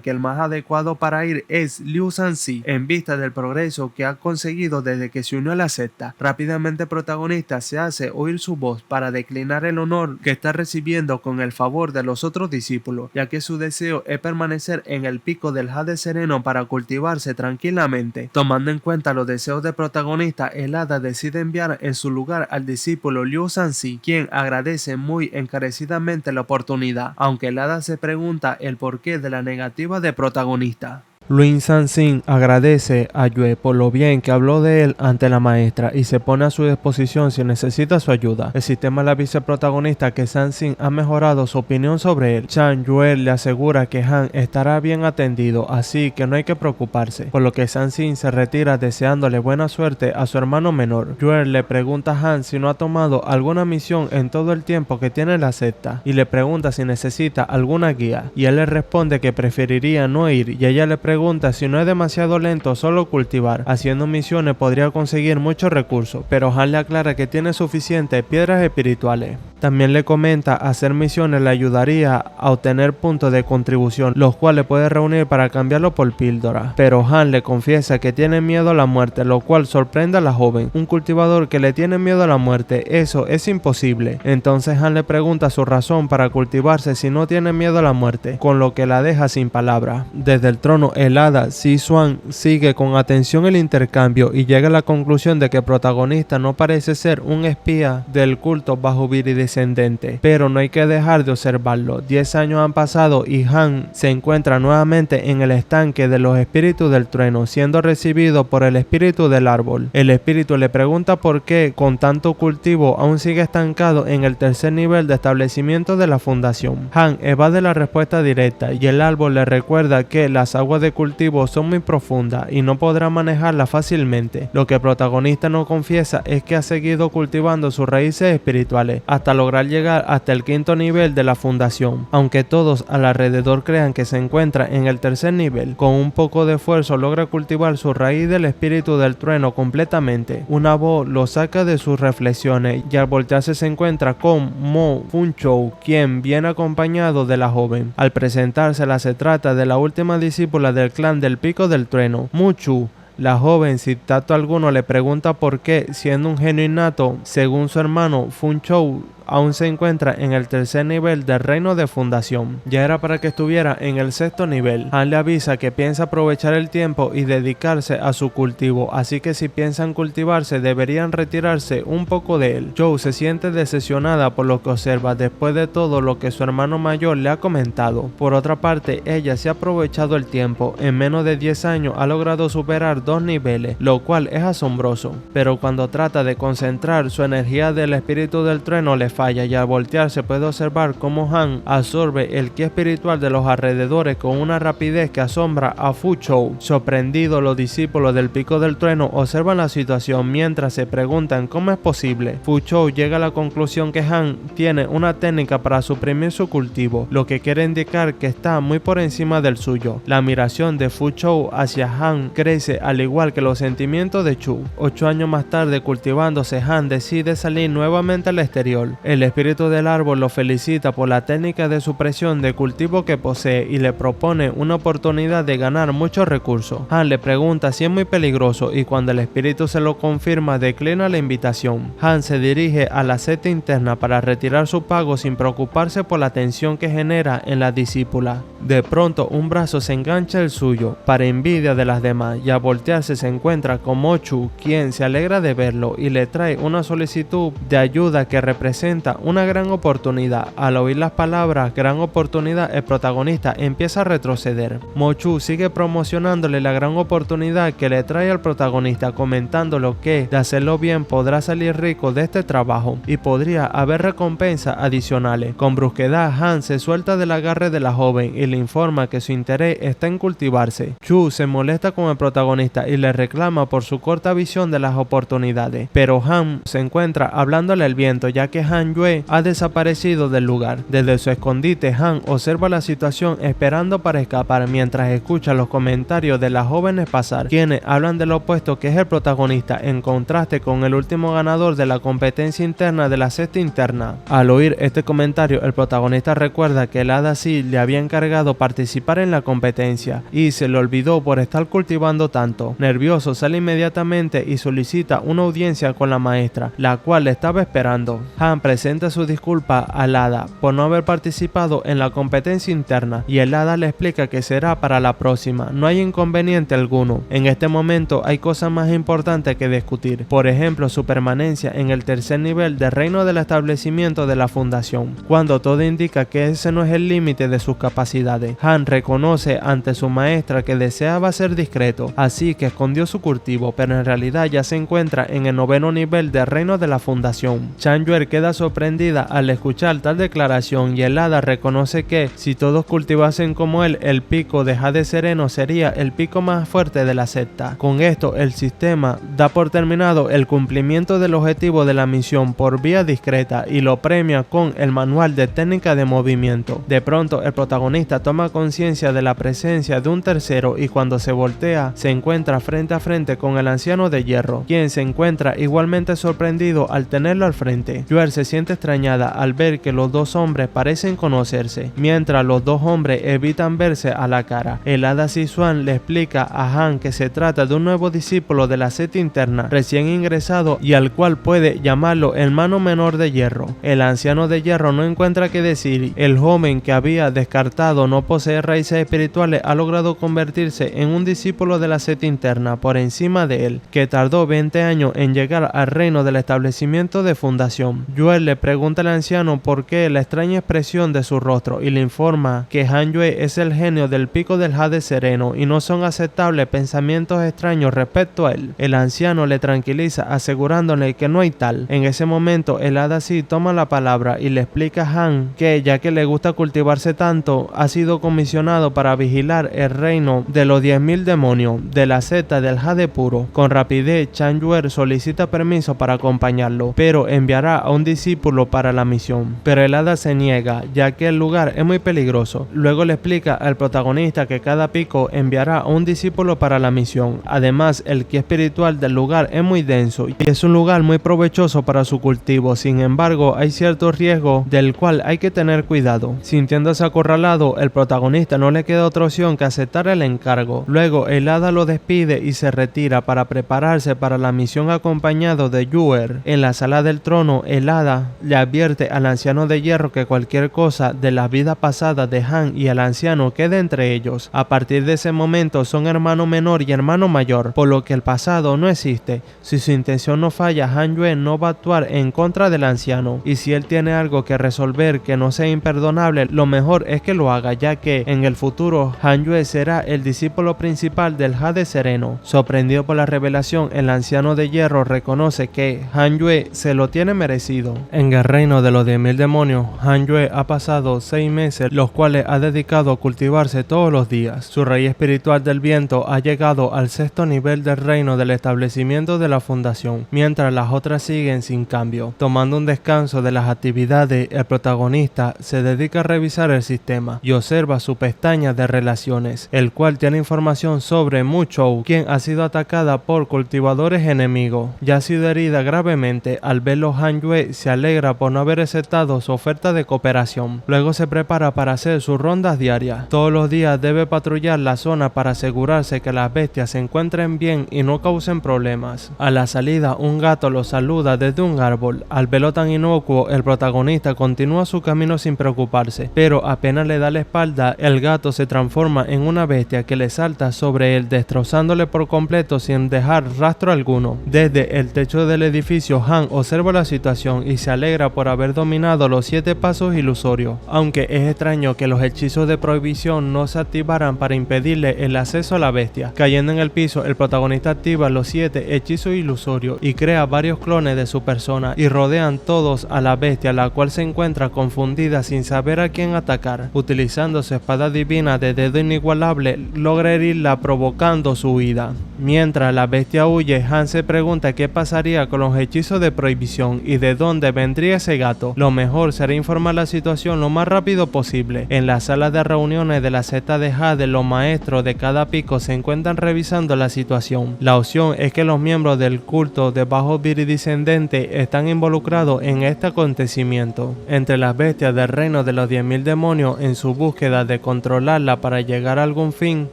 que el más adecuado para ir es Liu Sanzi, en vista del progreso que ha conseguido desde que se unió a la secta. Rápidamente el protagonista se hace oír su voz para declinar el honor que está recibiendo con el favor de los otros discípulos, ya que su deseo es permanecer en el pico del Jade Sereno para cultivarse tranquilamente. Tomando en cuenta los deseos del protagonista, el hada decide enviar en su lugar al discípulo Liu Sanzi, quien agradece muy encarecidamente la oportunidad, aunque el hada se pregunta el porqué de la negativa del protagonista. Liu Sanzi agradece a Yue por lo bien que habló de él ante la maestra y se pone a su disposición si necesita su ayuda. El sistema le avisa al protagonista que Sanzi ha mejorado su opinión sobre él. Chan Yue le asegura que Han estará bien atendido, así que no hay que preocuparse, por lo que Sanzi se retira deseándole buena suerte a su hermano menor. Yue le pregunta a Han si no ha tomado alguna misión en todo el tiempo que tiene la secta y le pregunta si necesita alguna guía, y él le responde que preferiría no ir, y ella le pregunta si no es demasiado lento solo cultivar. Haciendo misiones podría conseguir muchos recursos, pero Han le aclara que tiene suficientes piedras espirituales. También le comenta hacer misiones le ayudaría a obtener puntos de contribución, los cuales puede reunir para cambiarlo por píldora. Pero Han le confiesa que tiene miedo a la muerte, lo cual sorprende a la joven. Un cultivador que le tiene miedo a la muerte, eso es imposible. Entonces Han le pregunta su razón para cultivarse si no tiene miedo a la muerte, con lo que la deja sin palabras. Desde el trono, el hada Sisuan sigue con atención el intercambio y llega a la conclusión de que el protagonista no parece ser un espía del culto bajo viridescendente, pero no hay que dejar de observarlo. 10 años han pasado y Han se encuentra nuevamente en el estanque de los espíritus del trueno, siendo recibido por el espíritu del árbol. El espíritu le pregunta por qué con tanto cultivo aún sigue estancado en el tercer nivel de establecimiento de la fundación. Han evade la respuesta directa y el árbol le recuerda que las aguas de cultivo son muy profundas y no podrá manejarla fácilmente. Lo que el protagonista no confiesa es que ha seguido cultivando sus raíces espirituales hasta lograr llegar hasta el 5.º nivel de la fundación. Aunque todos alrededor crean que se encuentra en el tercer nivel, con un poco de esfuerzo logra cultivar su raíz del espíritu del trueno completamente. Una voz lo saca de sus reflexiones y al voltearse se encuentra con Mo Funchou, quien viene acompañado de la joven. Al presentársela se trata de la última discípula del clan del Pico del Trueno, Muchu. La joven sin tacto alguno le pregunta por qué, siendo un genio innato, según su hermano Funchou, aún se encuentra en el tercer nivel del reino de fundación. Ya era para que estuviera en el 6.º nivel. Han le avisa que piensa aprovechar el tiempo y dedicarse a su cultivo, así que si piensan cultivarse deberían retirarse un poco de él. Zhou se siente decepcionada por lo que observa después de todo lo que su hermano mayor le ha comentado. Por otra parte, ella se ha aprovechado el tiempo. En menos de 10 años ha logrado superar 2 niveles, lo cual es asombroso. Pero cuando trata de concentrar su energía del espíritu del trueno le falla y al voltearse puede observar cómo Han absorbe el ki espiritual de los alrededores con una rapidez que asombra a Funchou. Sorprendidos, los discípulos del Pico del Trueno observan la situación mientras se preguntan cómo es posible. Funchou llega a la conclusión que Han tiene una técnica para suprimir su cultivo, lo que quiere indicar que está muy por encima del suyo. La admiración de Funchou hacia Han crece al igual que los sentimientos de Chu. 8 años más tarde, cultivándose, Han decide salir nuevamente al exterior. El espíritu del árbol lo felicita por la técnica de supresión de cultivo que posee y le propone una oportunidad de ganar muchos recursos. Han le pregunta si es muy peligroso y cuando el espíritu se lo confirma declina la invitación. Han se dirige a la secta interna para retirar su pago sin preocuparse por la tensión que genera en la discípula. De pronto un brazo se engancha el suyo, para envidia de las demás, y al voltearse se encuentra con Mochu, quien se alegra de verlo y le trae una solicitud de ayuda que representa una gran oportunidad. Al oír las palabras gran oportunidad, el protagonista empieza a retroceder. Mochu sigue promocionándole la gran oportunidad que le trae al protagonista, comentándole que de hacerlo bien podrá salir rico de este trabajo y podría haber recompensas adicionales. Con brusquedad, Han se suelta del agarre de la joven y le informa que su interés está en cultivarse. Chu se molesta con el protagonista y le reclama por su corta visión de las oportunidades, pero Han se encuentra hablándole al viento, ya que Han Yue ha desaparecido del lugar. Desde su escondite, Han observa la situación esperando para escapar mientras escucha los comentarios de las jóvenes pasar, quienes hablan del opuesto que es el protagonista, en contraste con el último ganador de la competencia interna de la secta interna. Al oír este comentario, el protagonista recuerda que el hada sí le había encargado participar en la competencia y se le olvidó por estar cultivando tanto. Nervioso, sale inmediatamente y solicita una audiencia con la maestra, la cual le estaba esperando. Han presenta su disculpa al hada por no haber participado en la competencia interna y el hada le explica que será para la próxima, no hay inconveniente alguno. En este momento hay cosas más importantes que discutir, por ejemplo su permanencia en el tercer nivel del reino del establecimiento de la fundación, cuando todo indica que ese no es el límite de sus capacidades. Han reconoce ante su maestra que deseaba ser discreto, así que escondió su cultivo, pero en realidad ya se encuentra en el noveno nivel del reino de la fundación. Chan Yue queda sorprendida al escuchar tal declaración y el hada reconoce que si todos cultivasen como él, el pico de Jade Sereno sería el pico más fuerte de la secta. Con esto el sistema da por terminado el cumplimiento del objetivo de la misión por vía discreta y lo premia con el manual de técnica de movimiento. De pronto el protagonista toma conciencia de la presencia de un tercero y cuando se voltea se encuentra frente a frente con el anciano de hierro, quien se encuentra igualmente sorprendido al tenerlo al frente. Yue se siente extrañada al ver que los dos hombres parecen conocerse, mientras los dos hombres evitan verse a la cara. El hada Sizuan le explica a Han que se trata de un nuevo discípulo de la secta interna recién ingresado y al cual puede llamarlo hermano menor de hierro. El anciano de hierro no encuentra qué decir. El joven que había descartado no posee raíces espirituales ha logrado convertirse en un discípulo de la secta interna por encima de él, que tardó 20 años en llegar al reino del establecimiento de fundación. Yue le pregunta al anciano por qué la extraña expresión de su rostro y le informa que Han Yue es el genio del pico del Jade Sereno y no son aceptables pensamientos extraños respecto a él. El anciano le tranquiliza asegurándole que no hay tal. En ese momento el hada sí toma la palabra y le explica a Han que ya que le gusta cultivarse tanto, ha sido comisionado para vigilar el reino de los 10.000 demonios de la secta del Jade Puro. Con rapidez Chan Yue solicita permiso para acompañarlo, pero enviará a un discípulo para la misión. Pero el hada se niega, ya que el lugar es muy peligroso. Luego le explica al protagonista que cada pico enviará a un discípulo para la misión. Además, el ki espiritual del lugar es muy denso y es un lugar muy provechoso para su cultivo. Sin embargo, hay cierto riesgo del cual hay que tener cuidado. Sintiéndose acorralado, el protagonista no le queda otra opción que aceptar el encargo. Luego, el hada lo despide y se retira para prepararse para la misión acompañado de Yue. En la sala del trono, el hada le advierte al anciano de hierro que cualquier cosa de la vida pasada de Han y el anciano quede entre ellos. A partir de ese momento son hermano menor y hermano mayor, por lo que el pasado no existe. Si su intención no falla, Han Yue no va a actuar en contra del anciano, y si él tiene algo que resolver que no sea imperdonable, lo mejor es que lo haga, ya que en el futuro Han Yue será el discípulo principal del Jade Sereno. Sorprendido por la revelación, el anciano de hierro reconoce que Han Yue se lo tiene merecido. En el reino de los 10.000 demonios, Han Yue ha pasado 6 meses, los cuales ha dedicado a cultivarse todos los días. Su raíz espiritual del viento ha llegado al 6º nivel del reino del establecimiento de la fundación, mientras las otras siguen sin cambio. Tomando un descanso de las actividades, el protagonista se dedica a revisar el sistema y observa su pestaña de relaciones, el cual tiene información sobre Mu Chou, quien ha sido atacada por cultivadores enemigos. Ya ha sido herida gravemente. Al verlo, Han Yue se alegra por no haber aceptado su oferta de cooperación. Luego se prepara para hacer sus rondas diarias. Todos los días debe patrullar la zona para asegurarse que las bestias se encuentren bien y no causen problemas. A la salida, un gato lo saluda desde un árbol. Al verlo tan inocuo, el protagonista continúa su camino sin preocuparse, pero apenas le da la espalda, el gato se transforma en una bestia que le salta sobre él, destrozándole por completo sin dejar rastro alguno. Desde el techo del edificio, Han observa la situación y se alegra por haber dominado los 7 pasos ilusorios, aunque es extraño que los hechizos de prohibición no se activaran para impedirle el acceso a la bestia. Cayendo en el piso, el protagonista activa los 7 hechizos ilusorios y crea varios clones de su persona y rodean todos a la bestia, la cual se encuentra confundida sin saber a quién atacar. Utilizando su espada divina de dedo inigualable, logra herirla provocando su huida. Mientras la bestia huye, Han se pregunta qué pasaría con los hechizos de prohibición y de dónde vendría ese gato. Lo mejor será informar la situación lo más rápido posible. En la sala de reuniones de la secta de Jade, los maestros de cada pico se encuentran revisando la situación. La opción es que los miembros del culto de bajo viridiscendente están involucrados en este acontecimiento. Entre las bestias del reino de los 10.000 demonios, en su búsqueda de controlarla para llegar a algún fin,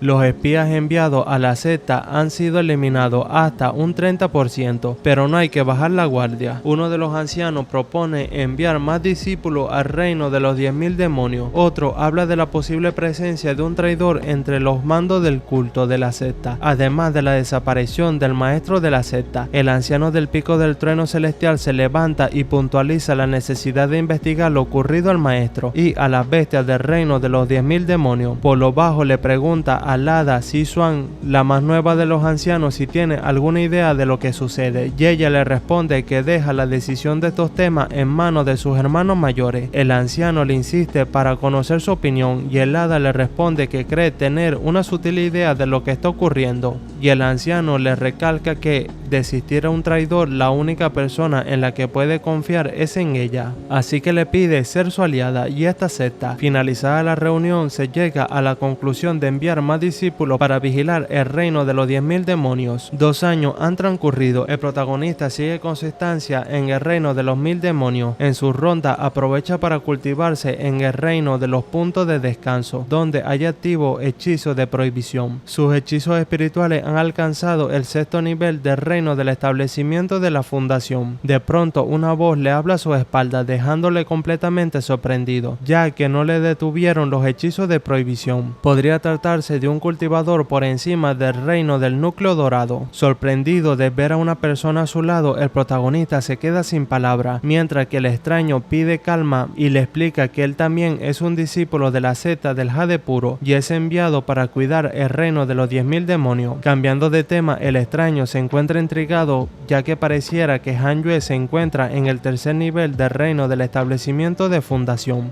los espías enviados a la secta han sido eliminados hasta un 30%, pero no hay que bajar la guardia. Uno de los ancianos propone enviar más discípulos al reino de los 10.000 demonios. Otro habla de la posible presencia de un traidor entre los mandos del culto de la secta, además de la desaparición del maestro de la secta. El anciano del pico del trueno celestial se levanta y puntualiza la necesidad de investigar lo ocurrido al maestro y a las bestias del reino de los 10.000 demonios. Por lo bajo le pregunta a Lada Sisuan, la más nueva de los ancianos, si tiene alguna idea de lo que sucede, y ella le responde que deja la decisión de estos temas en manos de sus hermanos mayores. El anciano le insiste para conocer su opinión y el hada le responde que cree tener una sutil idea de lo que está ocurriendo, y el anciano le recalca que de existir un traidor, la única persona en la que puede confiar es en ella, así que le pide ser su aliada y esta acepta. Finalizada la reunión, se llega a la conclusión de enviar más discípulos para vigilar el reino de los 10.000 demonios. 2 años han transcurrido, el protagonista sigue con su estancia en el reino de los 1000 demonios. En su ronda aprovecha para cultivarse en el reino de los puntos de descanso, donde hay activo hechizos de prohibición. Sus hechizos espirituales han alcanzado el 6º nivel del reino del establecimiento de la fundación. De pronto una voz le habla a su espalda, dejándole completamente sorprendido, ya que no le detuvieron los hechizos de prohibición. Podría tratarse de un cultivador por encima del reino del núcleo dorado. Sorprendido de ver a una persona a su lado, el protagonista se queda sin palabras, mientras que el extraño pide calma y le explica que él también es un discípulo de la secta del Jade puro y es enviado para cuidar el reino de los 10.000 demonios. Cambiando de tema, el extraño se encuentra intrigado, ya que pareciera que Han Yue se encuentra en el 3er nivel del reino del establecimiento de fundación,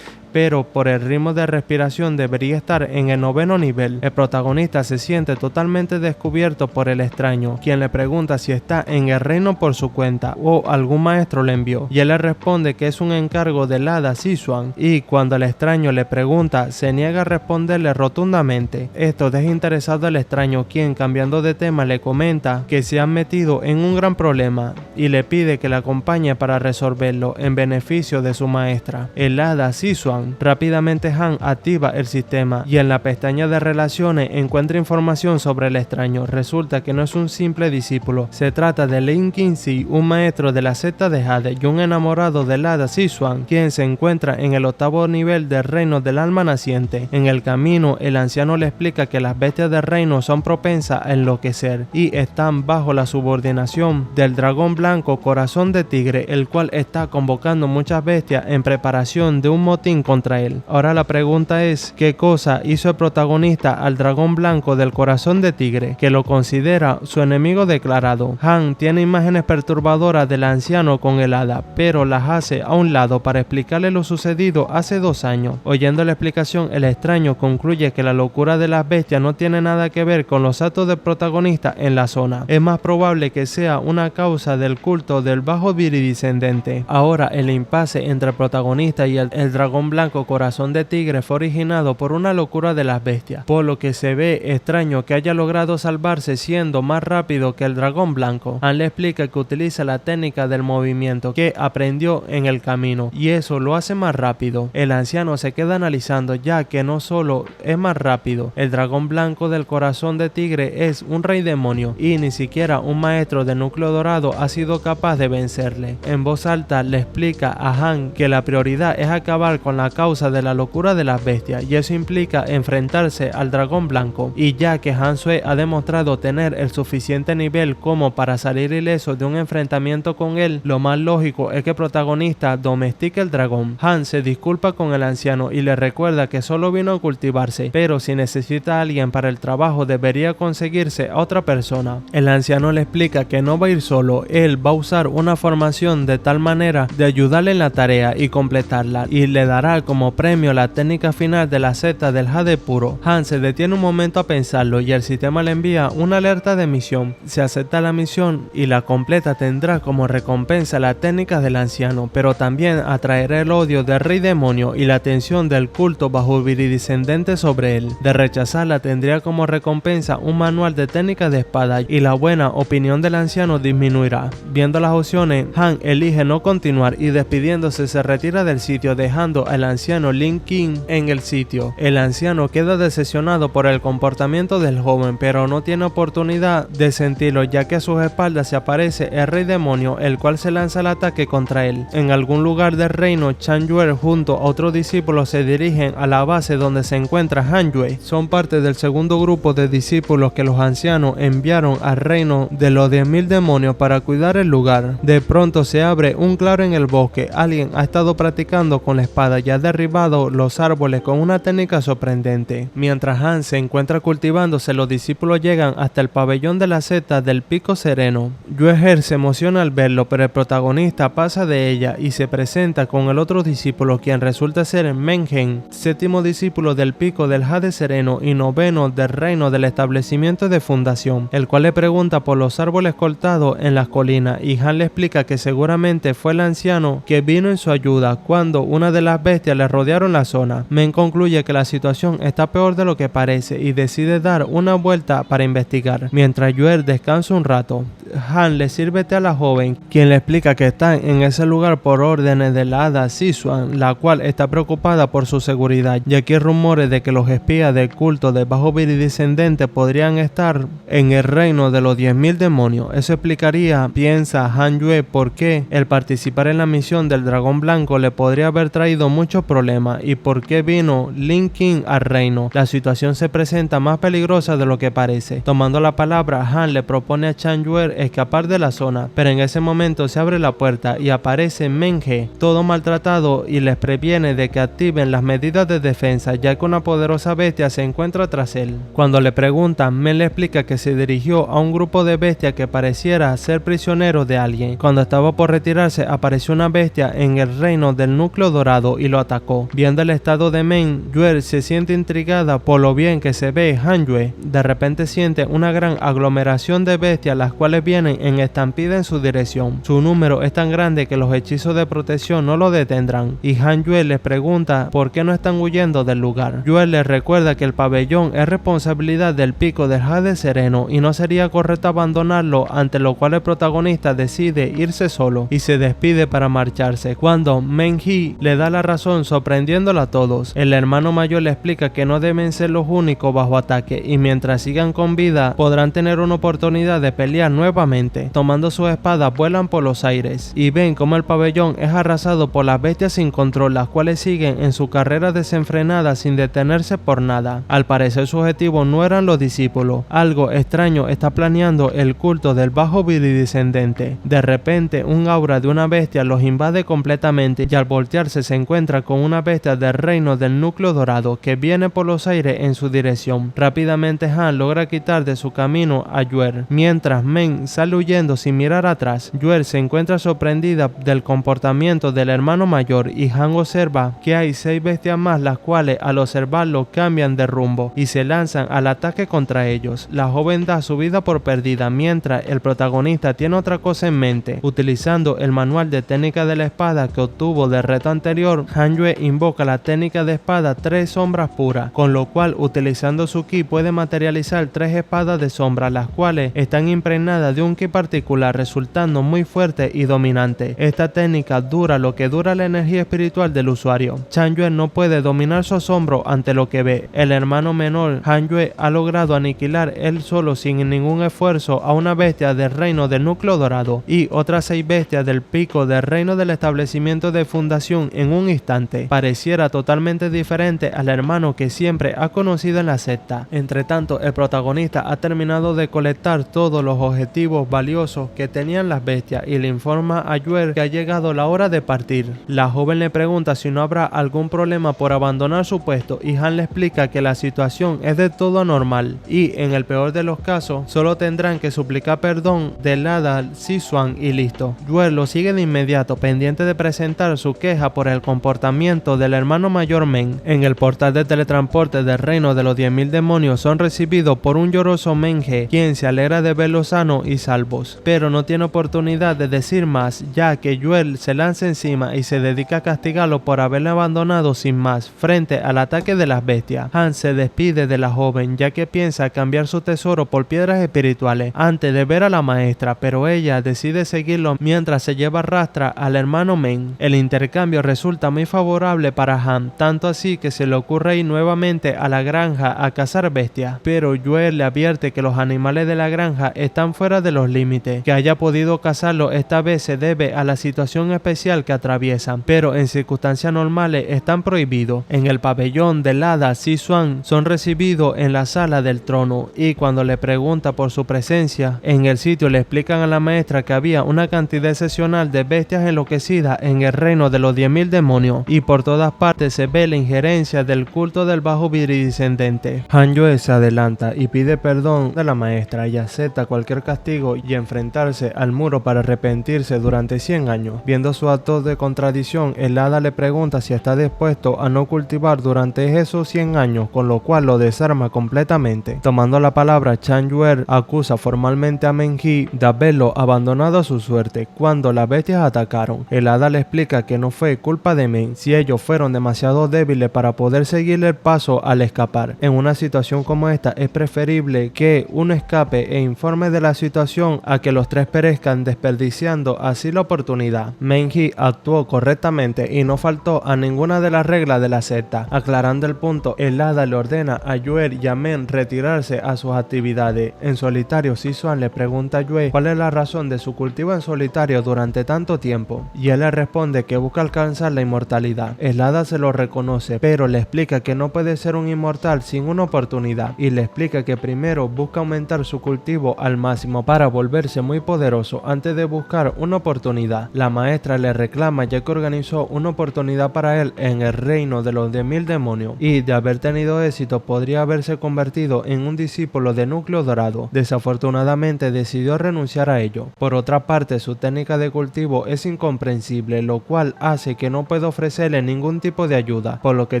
pero por el ritmo de respiración debería estar en el 9º nivel. El protagonista se siente totalmente descubierto por el extraño, quien le pregunta si está en el reino por su cuenta o algún maestro le envió, y él le responde que es un encargo del hada Sisuan, y cuando el extraño le pregunta, se niega a responderle rotundamente. Esto deja interesado al extraño, quien, cambiando de tema, le comenta que se han metido en un gran problema y le pide que le acompañe para resolverlo en beneficio de su maestra. El hada Sisuan. Rápidamente Han activa el sistema y en la pestaña de relaciones encuentra información sobre el extraño. Resulta que no es un simple discípulo, se trata de Lin Qingxi, un maestro de la secta de Jade y un enamorado del hada Sisuan, quien se encuentra en el 8º nivel del reino del alma naciente. En el camino, el anciano le explica que las bestias del reino son propensas a enloquecer y están bajo la subordinación del dragón blanco Corazón de Tigre, el cual está convocando muchas bestias en preparación de un motín contra él. Ahora la pregunta es, ¿qué cosa hizo el protagonista al dragón blanco del Corazón de Tigre, que lo considera su enemigo declarado? Han tiene imágenes perturbadoras del anciano con el hada, pero las hace a un lado para explicarle lo sucedido hace 2 años. Oyendo la explicación, el extraño concluye que la locura de las bestias no tiene nada que ver con los actos del protagonista en la zona. Es más probable que sea una causa del culto del bajo viridiscendente. Ahora el impasse entre el protagonista y el dragón blanco blanco corazón de tigre fue originado por una locura de las bestias, por lo que se ve extraño que haya logrado salvarse siendo más rápido que el dragón blanco. Han le explica que utiliza la técnica del movimiento que aprendió en el camino y eso lo hace más rápido. El anciano se queda analizando, ya que no solo es más rápido, el dragón blanco del corazón de tigre es un rey demonio y ni siquiera un maestro del núcleo dorado ha sido capaz de vencerle. En voz alta le explica a Han que la prioridad es acabar con la causa de la locura de las bestias y eso implica enfrentarse al dragón blanco, y ya que Han Sui ha demostrado tener el suficiente nivel como para salir ileso de un enfrentamiento con él, lo más lógico es que el protagonista domestique el dragón. Han se disculpa con el anciano y le recuerda que solo vino a cultivarse, pero si necesita a alguien para el trabajo debería conseguirse a otra persona. El anciano le explica que no va a ir solo, él va a usar una formación de tal manera de ayudarle en la tarea y completarla, y le dará como premio la técnica final de la seta del jade puro. Han se detiene un momento a pensarlo y el sistema le envía una alerta de misión. Si acepta la misión y la completa tendrá como recompensa la técnica del anciano, pero también atraerá el odio del rey demonio y la atención del culto bajo viridiscendente sobre él. De rechazarla tendría como recompensa un manual de técnicas de espada y la buena opinión del anciano disminuirá. Viendo las opciones, Han elige no continuar y despidiéndose se retira del sitio dejando al anciano Lin King en el sitio. El anciano queda decepcionado por el comportamiento del joven, pero no tiene oportunidad de sentirlo, ya que a sus espaldas se aparece el rey demonio, el cual se lanza al ataque contra él. En algún lugar del reino, Chan Yue junto a otros discípulos se dirigen a la base donde se encuentra Han Yue. Son parte del segundo grupo de discípulos que los ancianos enviaron al reino de los 10.000 demonios para cuidar el lugar. De pronto se abre un claro en el bosque. Alguien ha estado practicando con la espada y ha derribado los árboles con una técnica sorprendente. Mientras Han se encuentra cultivándose, los discípulos llegan hasta el pabellón de la seta del pico sereno. Yue se emociona al verlo, pero el protagonista pasa de ella y se presenta con el otro discípulo, quien resulta ser Mengen, séptimo discípulo del pico del jade sereno y noveno del reino del establecimiento de fundación, el cual le pregunta por los árboles cortados en las colinas, y Han le explica que seguramente fue el anciano que vino en su ayuda cuando una de las bestias le rodearon la zona. Men concluye que la situación está peor de lo que parece y decide dar una vuelta para investigar. Mientras Yue descansa un rato, Han le sirve té a la joven, quien le explica que están en ese lugar por órdenes de la hada Sichuan, la cual está preocupada por su seguridad, ya que hay rumores de que los espías del culto de bajo viridiscendente podrían estar en el reino de los 10.000 demonios. Eso explicaría, piensa Han Yue, por qué el participar en la misión del dragón blanco le podría haber traído muchos problemas y por qué vino Lin King al reino. La situación se presenta más peligrosa de lo que parece. Tomando la palabra, Han le propone a Chan Yue escapar de la zona, pero en ese momento se abre la puerta y aparece Menge, todo maltratado, y les previene de que activen las medidas de defensa, ya que una poderosa bestia se encuentra tras él. Cuando le preguntan, Men le explica que se dirigió a un grupo de bestias que pareciera ser prisioneros de alguien. Cuando estaba por retirarse, apareció una bestia en el reino del núcleo dorado y lo atacó. Viendo el estado de Men, Yue se siente intrigada por lo bien que se ve Han Yue. De repente siente una gran aglomeración de bestias, las cuales vienen en estampida en su dirección. Su número es tan grande que los hechizos de protección no lo detendrán, y Han Yue les pregunta por qué no están huyendo del lugar. Yue les recuerda que el pabellón es responsabilidad del pico del jade sereno y no sería correcto abandonarlo, ante lo cual el protagonista decide irse solo y se despide para marcharse, cuando Men Hee le da la razón, sorprendiéndola a todos. El hermano mayor le explica que no deben ser los únicos bajo ataque y mientras sigan con vida podrán tener una oportunidad de pelear nuevamente. Tomando su espada vuelan por los aires y ven como el pabellón es arrasado por las bestias sin control, las cuales siguen en su carrera desenfrenada sin detenerse por nada. Al parecer su objetivo no eran los discípulos. Algo extraño está planeando el culto del bajo viridiscendente. De repente un aura de una bestia los invade completamente y al voltearse se encuentra con una bestia del reino del núcleo dorado que viene por los aires en su dirección. Rápidamente Han logra quitar de su camino a Yue. Mientras Men sale huyendo sin mirar atrás, Yue se encuentra sorprendida del comportamiento del hermano mayor y Han observa que hay 6 bestias más, las cuales al observarlo cambian de rumbo y se lanzan al ataque contra ellos. La joven da su vida por perdida mientras el protagonista tiene otra cosa en mente. Utilizando el manual de técnica de la espada que obtuvo del reto anterior, Han Hanyue invoca la técnica de espada 3 sombras puras, con lo cual utilizando su ki puede materializar 3 espadas de sombra, las cuales están impregnadas de un ki particular, resultando muy fuerte y dominante. Esta técnica dura lo que dura la energía espiritual del usuario. Chanyue no puede dominar su asombro ante lo que ve. El hermano menor Hanyue ha logrado aniquilar él solo sin ningún esfuerzo a una bestia del reino del núcleo dorado y otras 6 bestias del pico del reino del establecimiento de fundación en un instante. Pareciera totalmente diferente al hermano que siempre ha conocido en la secta. Entre tanto, el protagonista ha terminado de colectar todos los objetivos valiosos que tenían las bestias y le informa a Yue que ha llegado la hora de partir. La joven le pregunta si no habrá algún problema por abandonar su puesto y Han le explica que la situación es de todo anormal y en el peor de los casos solo tendrán que suplicar perdón del hada Sichuan y listo. Yue lo sigue de inmediato, pendiente de presentar su queja por el comportamiento del hermano mayor Men. En el portal de teletransporte del reino de los 10.000 demonios son recibidos por un lloroso Menge, quien se alegra de verlos sanos y salvos, pero no tiene oportunidad de decir más, ya que Yue se lanza encima y se dedica a castigarlo por haberle abandonado sin más frente al ataque de las bestias. Han se despide de la joven, ya que piensa cambiar su tesoro por piedras espirituales antes de ver a la maestra, pero ella decide seguirlo mientras se lleva a rastra al hermano Men. El intercambio resulta muy favorable para Han, tanto así que se le ocurre ir nuevamente a la granja a cazar bestias, pero Yue le advierte que los animales de la granja están fuera de los límites. Que haya podido cazarlo esta vez se debe a la situación especial que atraviesan, pero en circunstancias normales están prohibidos. En el pabellón del hada Sichuan son recibidos en la sala del trono y cuando le pregunta por su presencia en el sitio le explican a la maestra que había una cantidad excepcional de bestias enloquecidas en el reino de los 10.000 demonios y por todas partes se ve la injerencia del culto del bajo viridiscendente. Hanyue se adelanta y pide perdón de la maestra y acepta cualquier castigo y enfrentarse al muro para arrepentirse durante 100 años. Viendo su acto de contradicción, el hada le pregunta si está dispuesto a no cultivar durante esos 100 años, con lo cual lo desarma completamente. Tomando la palabra, Chanyue acusa formalmente a Menji de haberlo abandonado a su suerte cuando las bestias atacaron. El hada le explica que no fue culpa de Men si ellos fueron demasiado débiles para poder seguirle el paso al escapar. En una situación como esta es preferible que uno escape e informe de la situación a que los 3 perezcan desperdiciando así la oportunidad. Menji actuó correctamente y no faltó a ninguna de las reglas de la secta. Aclarando el punto, el hada le ordena a Yue y a Men retirarse a sus actividades. En solitario, Sichuan le pregunta a Yue cuál es la razón de su cultivo en solitario durante tanto tiempo y él le responde que busca alcanzar la inmortalidad. El hada se lo reconoce, pero le explica que no puede ser un inmortal sin una oportunidad y le explica que primero busca aumentar su cultivo al máximo para volverse muy poderoso antes de buscar una oportunidad. La maestra le reclama ya que organizó una oportunidad para él en el reino de los 10.000 demonios y de haber tenido éxito podría haberse convertido en un discípulo de núcleo dorado. Desafortunadamente decidió renunciar a ello. Por otra parte, su técnica de cultivo es incomprensible, lo cual hace que no pueda ofrecerle ningún tipo de ayuda, por lo que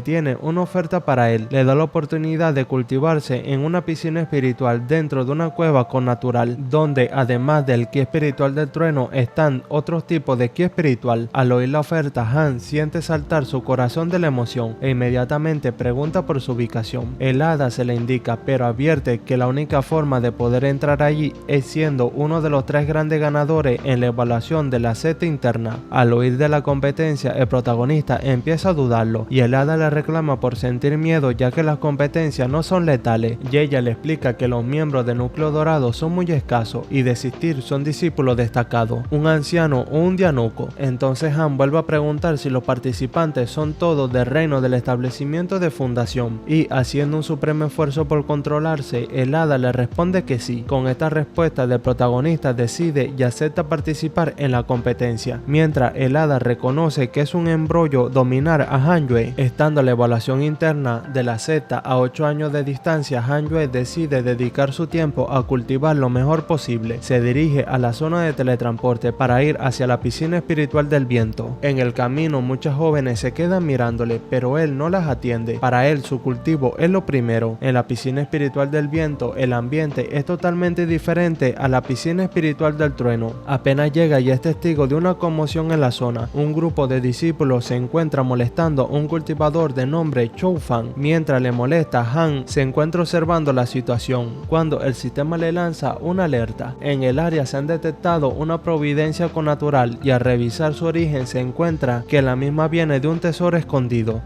tiene una oferta para él. Le da la oportunidad de cultivarse en una piscina espiritual dentro de una cueva connatural, donde además del ki espiritual del trueno están otros tipos de ki espiritual. Al oír la oferta, Han siente saltar su corazón de la emoción e inmediatamente pregunta por su ubicación. El hada se le indica, pero advierte que la única forma de poder entrar allí es siendo uno de los 3 grandes ganadores en la evaluación de la secta interna. Al oír de la competencia, el protagonista empieza a dudarlo y el hada le reclama por sentir miedo ya que las competencias no son letales y ella le explica que los miembros del núcleo dorado son muy escasos y desistir son discípulos destacados, un anciano o un dianuco. Entonces Han vuelve a preguntar si los participantes son todos del reino del establecimiento de fundación y haciendo un supremo esfuerzo por controlarse, el hada le responde que sí. Con esta respuesta del protagonista decide y acepta participar en la competencia, mientras el hada reconoce que es un embrollo dominar a Hanyue. Estando la evaluación interna de la secta a 8 años de distancia, Hanyue decide dedicar su tiempo a cultivar lo mejor posible. Se dirige a la zona de teletransporte para ir hacia la piscina espiritual del viento. En el camino muchas jóvenes se quedan mirándole, pero él no las atiende. Para él su cultivo es lo primero. En la piscina espiritual del viento el ambiente es totalmente diferente a la piscina espiritual del trueno. Apenas llega y es testigo de una conmoción en la zona. Un grupo de discípulos se encuentra molestando a un cultivador de nombre Chou Fan. Mientras le molesta, Han se encuentra observando la situación cuando el sistema le lanza una alerta. En el área se han detectado una providencia connatural y al revisar su origen se encuentra que la misma viene de un tesoro escondido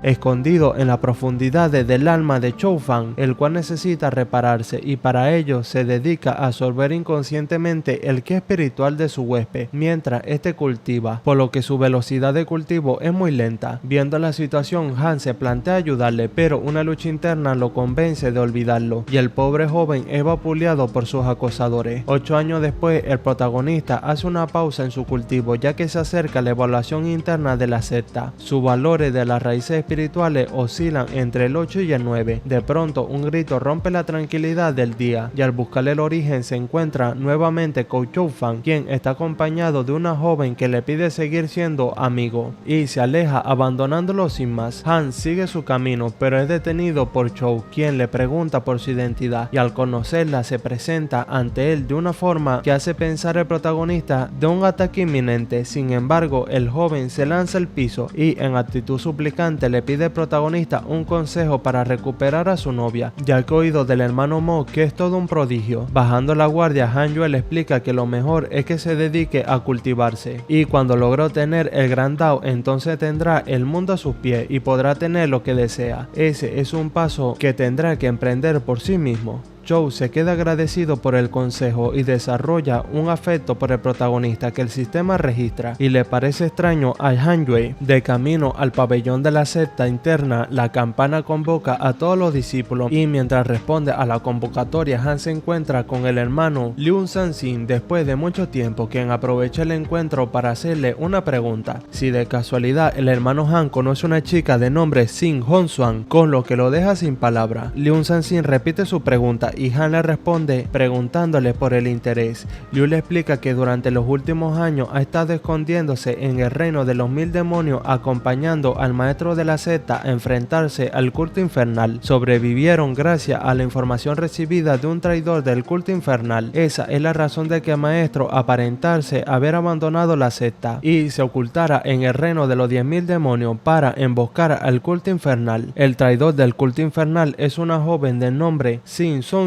en las profundidades del alma de Chou Fan, el cual necesita repararse y para ello se dedica a absorber inconscientemente el ki espiritual de su huésped mientras este cultiva, por lo que su velocidad de cultivo es muy lenta. Viendo la situación, Han se plantea ayudarle, pero una lucha interna lo convence de olvidarlo y el pobre joven es vapuleado por sus acosadores. 8 años después, el protagonista hace una pausa en su cultivo ya que se acerca la evaluación interna de la secta. Sus valores de las raíces espirituales oscilan entre el 8 y el 9. De pronto, un grito rompe la tranquilidad del día y al buscar el origen se encuentra nuevamente con Chou Fan, quien está acompañado de una joven que le pide seguir siendo amigo y se aleja abandonándolo sin más. Han sigue su camino pero es detenido por Chou, quien le pregunta por su identidad y al conocerla se presenta ante él de una forma que hace pensar al protagonista de un ataque inminente. Sin embargo, el joven se lanza al piso y en actitud suplicante le pide al protagonista un consejo para recuperar a su novia, ya que ha oído del hermano Mo que es todo un prodigio. Bajando la guardia, Han Yue le explica que lo mejor es que se dedique a cultivarse y cuando logró tener el gran Dao entonces tendrá el mundo a sus pies y podrá tener lo que desea. Ese es un paso que tendrá que emprender por sí mismo. Chou se queda agradecido por el consejo y desarrolla un afecto por el protagonista que el sistema registra y le parece extraño a Han Yue. De camino al pabellón de la secta interna, la campana convoca a todos los discípulos y mientras responde a la convocatoria, Han se encuentra con el hermano Liu Sanxin después de mucho tiempo, quien aprovecha el encuentro para hacerle una pregunta: si de casualidad el hermano Han conoce una chica de nombre Xin Hongxuan, con lo que lo deja sin palabra. Liu Sanxin repite su pregunta y Han le responde preguntándole por el interés. Liu le explica que durante los últimos años ha estado escondiéndose en el reino de los 1000 demonios acompañando al maestro de la secta a enfrentarse al culto infernal. Sobrevivieron gracias a la información recibida de un traidor del culto infernal. Esa es la razón de que el maestro aparentarse haber abandonado la secta y se ocultara en el reino de los 10.000 demonios para emboscar al culto infernal. El traidor del culto infernal es una joven de nombre Xin Hongxuan,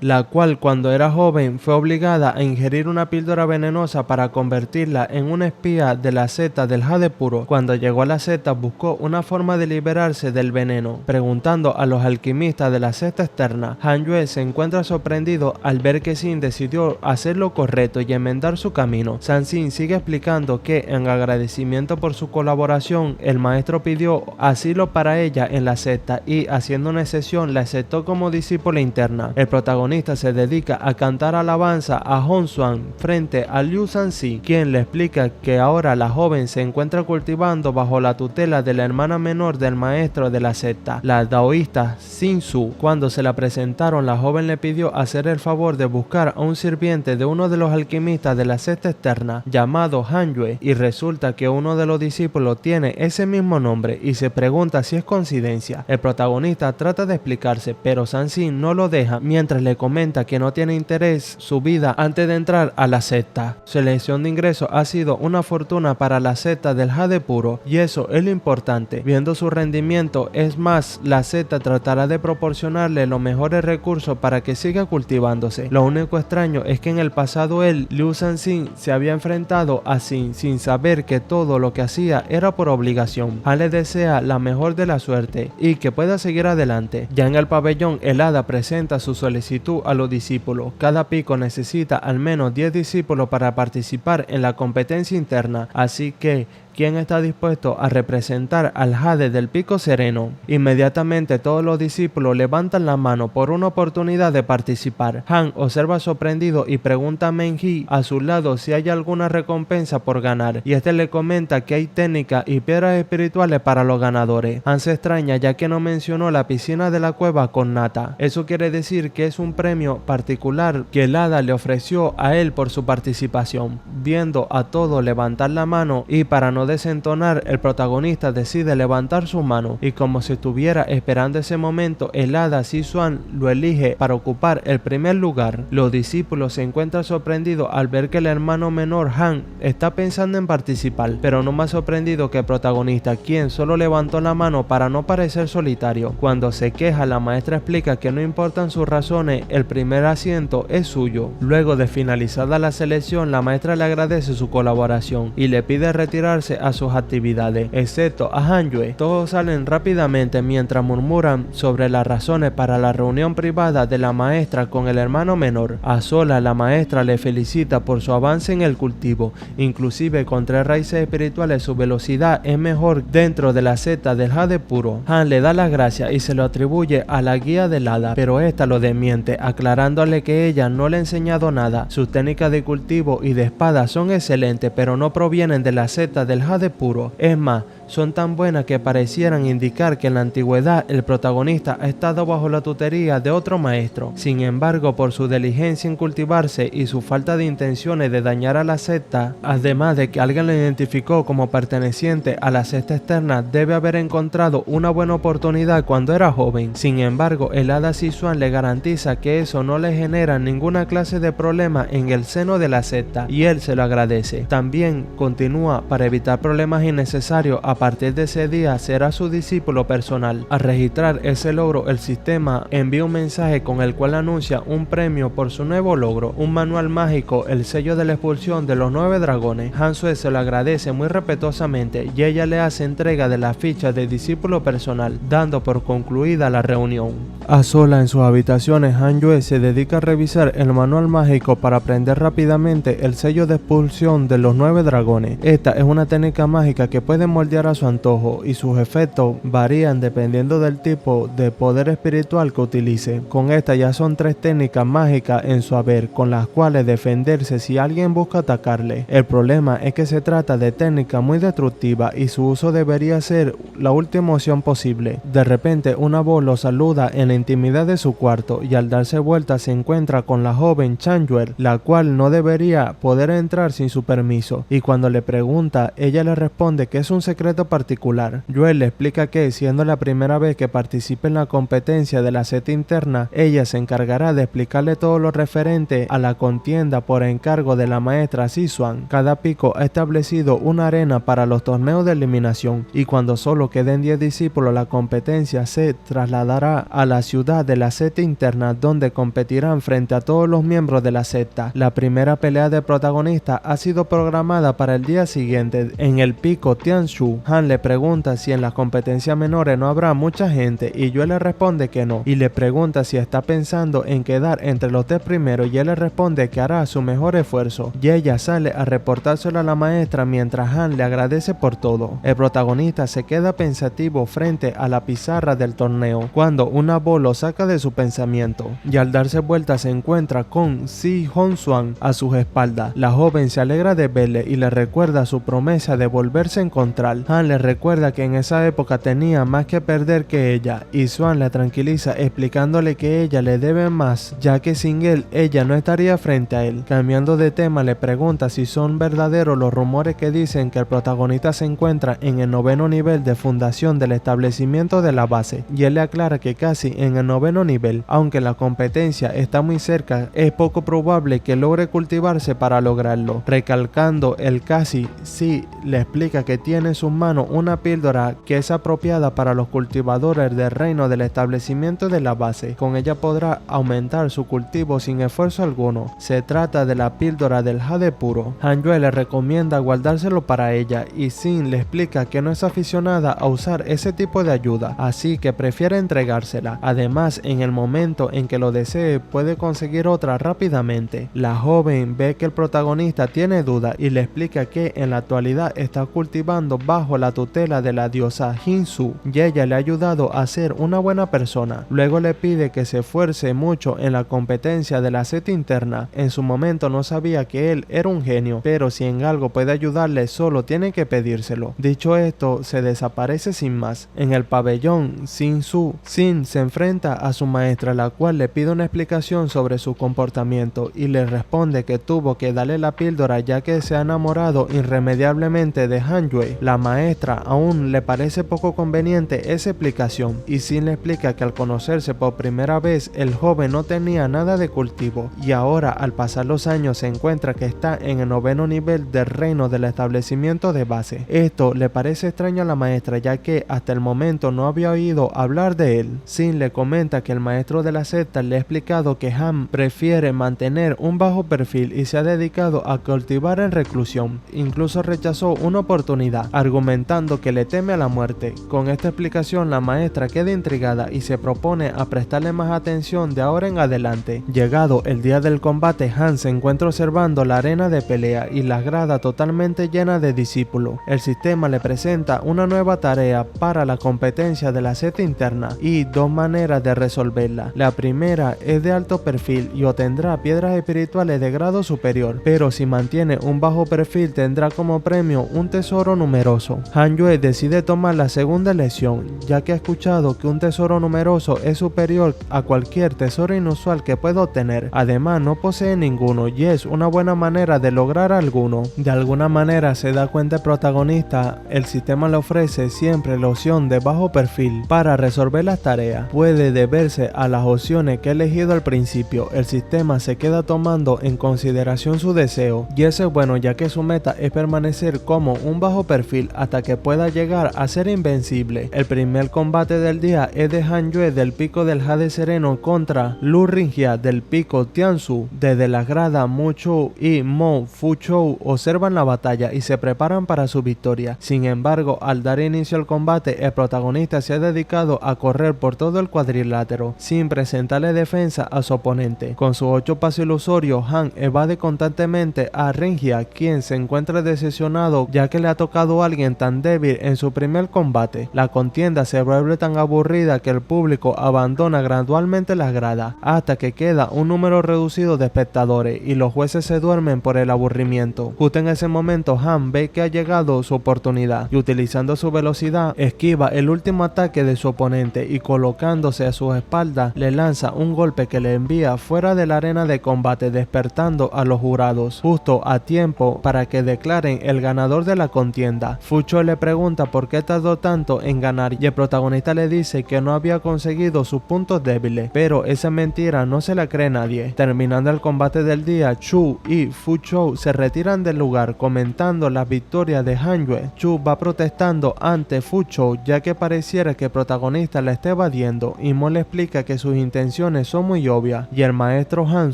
la cual cuando era joven fue obligada a ingerir una píldora venenosa para convertirla en una espía de la secta del Jade Puro. Cuando llegó a la secta buscó una forma de liberarse del veneno, preguntando a los alquimistas de la secta externa. Han Yue se encuentra sorprendido al ver que Xin decidió hacer lo correcto y enmendar su camino. Sanxin sigue explicando que en agradecimiento por su colaboración el maestro pidió asilo para ella en la secta y haciendo una excepción la aceptó como discípula interna. El protagonista se dedica a cantar alabanza a Hongxuan frente a Liu Sanxi, quien le explica que ahora la joven se encuentra cultivando bajo la tutela de la hermana menor del maestro de la secta, la daoísta Xin Su. Cuando se la presentaron, la joven le pidió hacer el favor de buscar a un sirviente de uno de los alquimistas de la secta externa llamado Han Yue, y resulta que uno de los discípulos tiene ese mismo nombre y se pregunta si es coincidencia. El protagonista trata de explicarse, pero Sanxi no lo deja mientras le comenta que no tiene interés su vida antes de entrar a la secta. Su elección de ingreso ha sido una fortuna para la secta del Jade Puro y eso es lo importante. Viendo su rendimiento, es más, la secta tratará de proporcionarle los mejores recursos para que siga cultivándose. Lo único extraño es que en el pasado Liu Sanxin se había enfrentado a Xin sin saber que todo lo que hacía era por obligación. Han le desea la mejor de la suerte y que pueda seguir adelante. Ya en el pabellón, el hada presenta su solicitud a los discípulos. Cada pico necesita al menos 10 discípulos para participar en la competencia interna, así que ¿quién está dispuesto a representar al Jade del Pico Sereno? Inmediatamente todos los discípulos levantan la mano por una oportunidad de participar. Han observa sorprendido y pregunta a Menji a su lado si hay alguna recompensa por ganar, y este le comenta que hay técnicas y piedras espirituales para los ganadores. Han se extraña ya que no mencionó la piscina de la cueva con nata. Eso quiere decir que es un premio particular que el hada le ofreció a él por su participación. Viendo a todos levantar la mano y para no no desentonar, el protagonista decide levantar su mano y como si estuviera esperando ese momento, el hada Sichuan lo elige para ocupar el primer lugar. Los discípulos se encuentran sorprendidos al ver que el hermano menor Han está pensando en participar, pero no más sorprendido que el protagonista, quien solo levantó la mano para no parecer solitario. Cuando se queja, la maestra explica que no importan sus razones, el primer asiento es suyo. Luego de finalizada la selección, la maestra le agradece su colaboración y le pide retirarse a sus actividades, excepto a Han Yue. Todos salen rápidamente mientras murmuran sobre las razones para la reunión privada de la maestra con el hermano menor. A solas, la maestra le felicita por su avance en el cultivo, inclusive con 3 raíces espirituales su velocidad es mejor dentro de la secta del jade puro. Han le da las gracias y se lo atribuye a la guía del hada, pero esta lo desmiente, aclarándole que ella no le ha enseñado nada. Sus técnicas de cultivo y de espada son excelentes, pero no provienen de la secta del jade puro. Es más, son tan buenas que parecieran indicar que en la antigüedad el protagonista ha estado bajo la tutoría de otro maestro. Sin embargo, por su diligencia en cultivarse y su falta de intenciones de dañar a la secta, además de que alguien lo identificó como perteneciente a la secta externa, debe haber encontrado una buena oportunidad cuando era joven. Sin embargo, el hada Sichuan le garantiza que eso no le genera ninguna clase de problema en el seno de la secta y él se lo agradece. También continúa para evitar problemas innecesarios. A partir de ese día será su discípulo personal. Al registrar ese logro, el sistema envía un mensaje con el cual anuncia un premio por su nuevo logro, un manual mágico, el sello de la expulsión de los 9 dragones. Han Sue se lo agradece muy respetuosamente y ella le hace entrega de la ficha de discípulo personal, dando por concluida la reunión. A sola en sus habitaciones, Han Yue se dedica a revisar el manual mágico para aprender rápidamente el sello de expulsión de los 9 dragones. Esta es una técnica mágica que puede moldear a su antojo y sus efectos varían dependiendo del tipo de poder espiritual que utilice. Con esta ya son 3 técnicas mágicas en su haber, con las cuales defenderse si alguien busca atacarle. El problema es que se trata de técnica muy destructiva y su uso debería ser la última opción posible. De repente una voz lo saluda en la intimidad de su cuarto y al darse vuelta se encuentra con la joven Chan Yue, la cual no debería poder entrar sin su permiso, y cuando le pregunta, ella le responde que es un secreto particular. Yue le explica que, siendo la primera vez que participa en la competencia de la secta interna, ella se encargará de explicarle todo lo referente a la contienda por encargo de la maestra Sichuan. Cada pico ha establecido una arena para los torneos de eliminación y cuando solo queden 10 discípulos la competencia se trasladará a la ciudad de la secta interna donde competirán frente a todos los miembros de la secta. La primera pelea de protagonista ha sido programada para el día siguiente en el pico Tianshu. Han le pregunta si en las competencias menores no habrá mucha gente y Yue le responde que no y le pregunta si está pensando en quedar entre los 3 primeros y él le responde que hará su mejor esfuerzo y ella sale a reportárselo a la maestra mientras Han le agradece por todo. El protagonista se queda pensativo frente a la pizarra del torneo cuando una voz lo saca de su pensamiento y al darse vuelta se encuentra con Si Hongxuan a sus espaldas. La joven se alegra de verle y le recuerda su promesa de volverse a encontrar. Han le recuerda que en esa época tenía más que perder que ella y Xuan la tranquiliza explicándole que ella le debe más ya que sin él ella no estaría frente a él. Cambiando de tema le pregunta si son verdaderos los rumores que dicen que el protagonista se encuentra en el 9º nivel de fundación del establecimiento de la base y él le aclara que casi en el 9º nivel, aunque la competencia está muy cerca, es poco probable que logre cultivarse para lograrlo. Recalcando el casi, sí le explica que tiene en sus manos una píldora que es apropiada para los cultivadores del reino del establecimiento de la base. Con ella podrá aumentar su cultivo sin esfuerzo alguno. Se trata de la píldora del jade puro. Han Yue le recomienda guardárselo para ella y Xin le explica que no es aficionada a usar ese tipo de ayuda, así que prefiere entregársela. Además, en el momento en que lo desee puede conseguir otra rápidamente. La joven ve que el protagonista tiene duda y le explica que en la actualidad está cultivando bajo la tutela de la diosa Jinsu y ella le ha ayudado a ser una buena persona. Luego le pide que se esfuerce mucho en la competencia de la secta interna. En su momento no sabía que él era un genio, pero si en algo puede ayudarle solo tiene que pedírselo. Dicho esto, se desaparece sin más. En el pabellón Xin se enfrenta a su maestra, la cual le pide una explicación sobre su comportamiento y le responde que tuvo que darle la píldora ya que se ha enamorado irremediablemente mente de Han Yue. La maestra aún le parece poco conveniente esa explicación y Sin le explica que al conocerse por primera vez el joven no tenía nada de cultivo y ahora al pasar los años se encuentra que está en el 9º nivel del reino del establecimiento de base. Esto le parece extraño a la maestra ya que hasta el momento no había oído hablar de él. Sin le comenta que el maestro de la secta le ha explicado que Han prefiere mantener un bajo perfil y se ha dedicado a cultivar en reclusión. Incluso rechazó una oportunidad, argumentando que le teme a la muerte. Con esta explicación la maestra queda intrigada y se propone a prestarle más atención de ahora en adelante. Llegado el día del combate, Han se encuentra observando la arena de pelea y la grada totalmente llena de discípulos. El sistema le presenta una nueva tarea para la competencia de la secta interna y dos maneras de resolverla. La primera es de alto perfil y obtendrá piedras espirituales de grado superior, pero si mantiene un bajo perfil tendrá como premio un tesoro numeroso. Han Yue decide tomar la segunda elección, ya que ha escuchado que un tesoro numeroso es superior a cualquier tesoro inusual que pueda obtener. Además no posee ninguno y es una buena manera de lograr alguno. De alguna manera se da cuenta el protagonista, el sistema le ofrece siempre la opción de bajo perfil para resolver las tareas. Puede deberse a las opciones que ha elegido al principio. El sistema se queda tomando en consideración su deseo y eso es bueno ya que su meta es permanecer como un bajo perfil hasta que pueda llegar a ser invencible. El primer combate del día es de Han Yue del pico del Jade Sereno contra Lu Ringjia del pico Tianzu. Desde la grada Mu Chou y Mo Fu Chou observan la batalla y se preparan para su victoria. Sin embargo, al dar inicio al combate, el protagonista se ha dedicado a correr por todo el cuadrilátero sin presentarle defensa a su oponente. Con sus 8 pasos ilusorios, Han evade constantemente a Ringjia, quien se encuentra decepcionado ya que le ha tocado a alguien tan débil en su primer combate. La contienda se vuelve tan aburrida que el público abandona gradualmente las gradas hasta que queda un número reducido de espectadores y los jueces se duermen por el aburrimiento. Justo en ese momento Han ve que ha llegado su oportunidad y utilizando su velocidad esquiva el último ataque de su oponente y colocándose a su espalda le lanza un golpe que le envía fuera de la arena de combate, despertando a los jurados justo a tiempo para que declaren el ganador de la contienda. Fu Chou le pregunta por qué tardó tanto en ganar y el protagonista le dice que no había conseguido sus puntos débiles, pero esa mentira no se la cree nadie. Terminando el combate del día, Chu y Fu Chou se retiran del lugar comentando las victorias de Han Yue. Chu va protestando ante Fu Chou ya que pareciera que el protagonista la está evadiendo y Mo le explica que sus intenciones son muy obvias y el maestro Han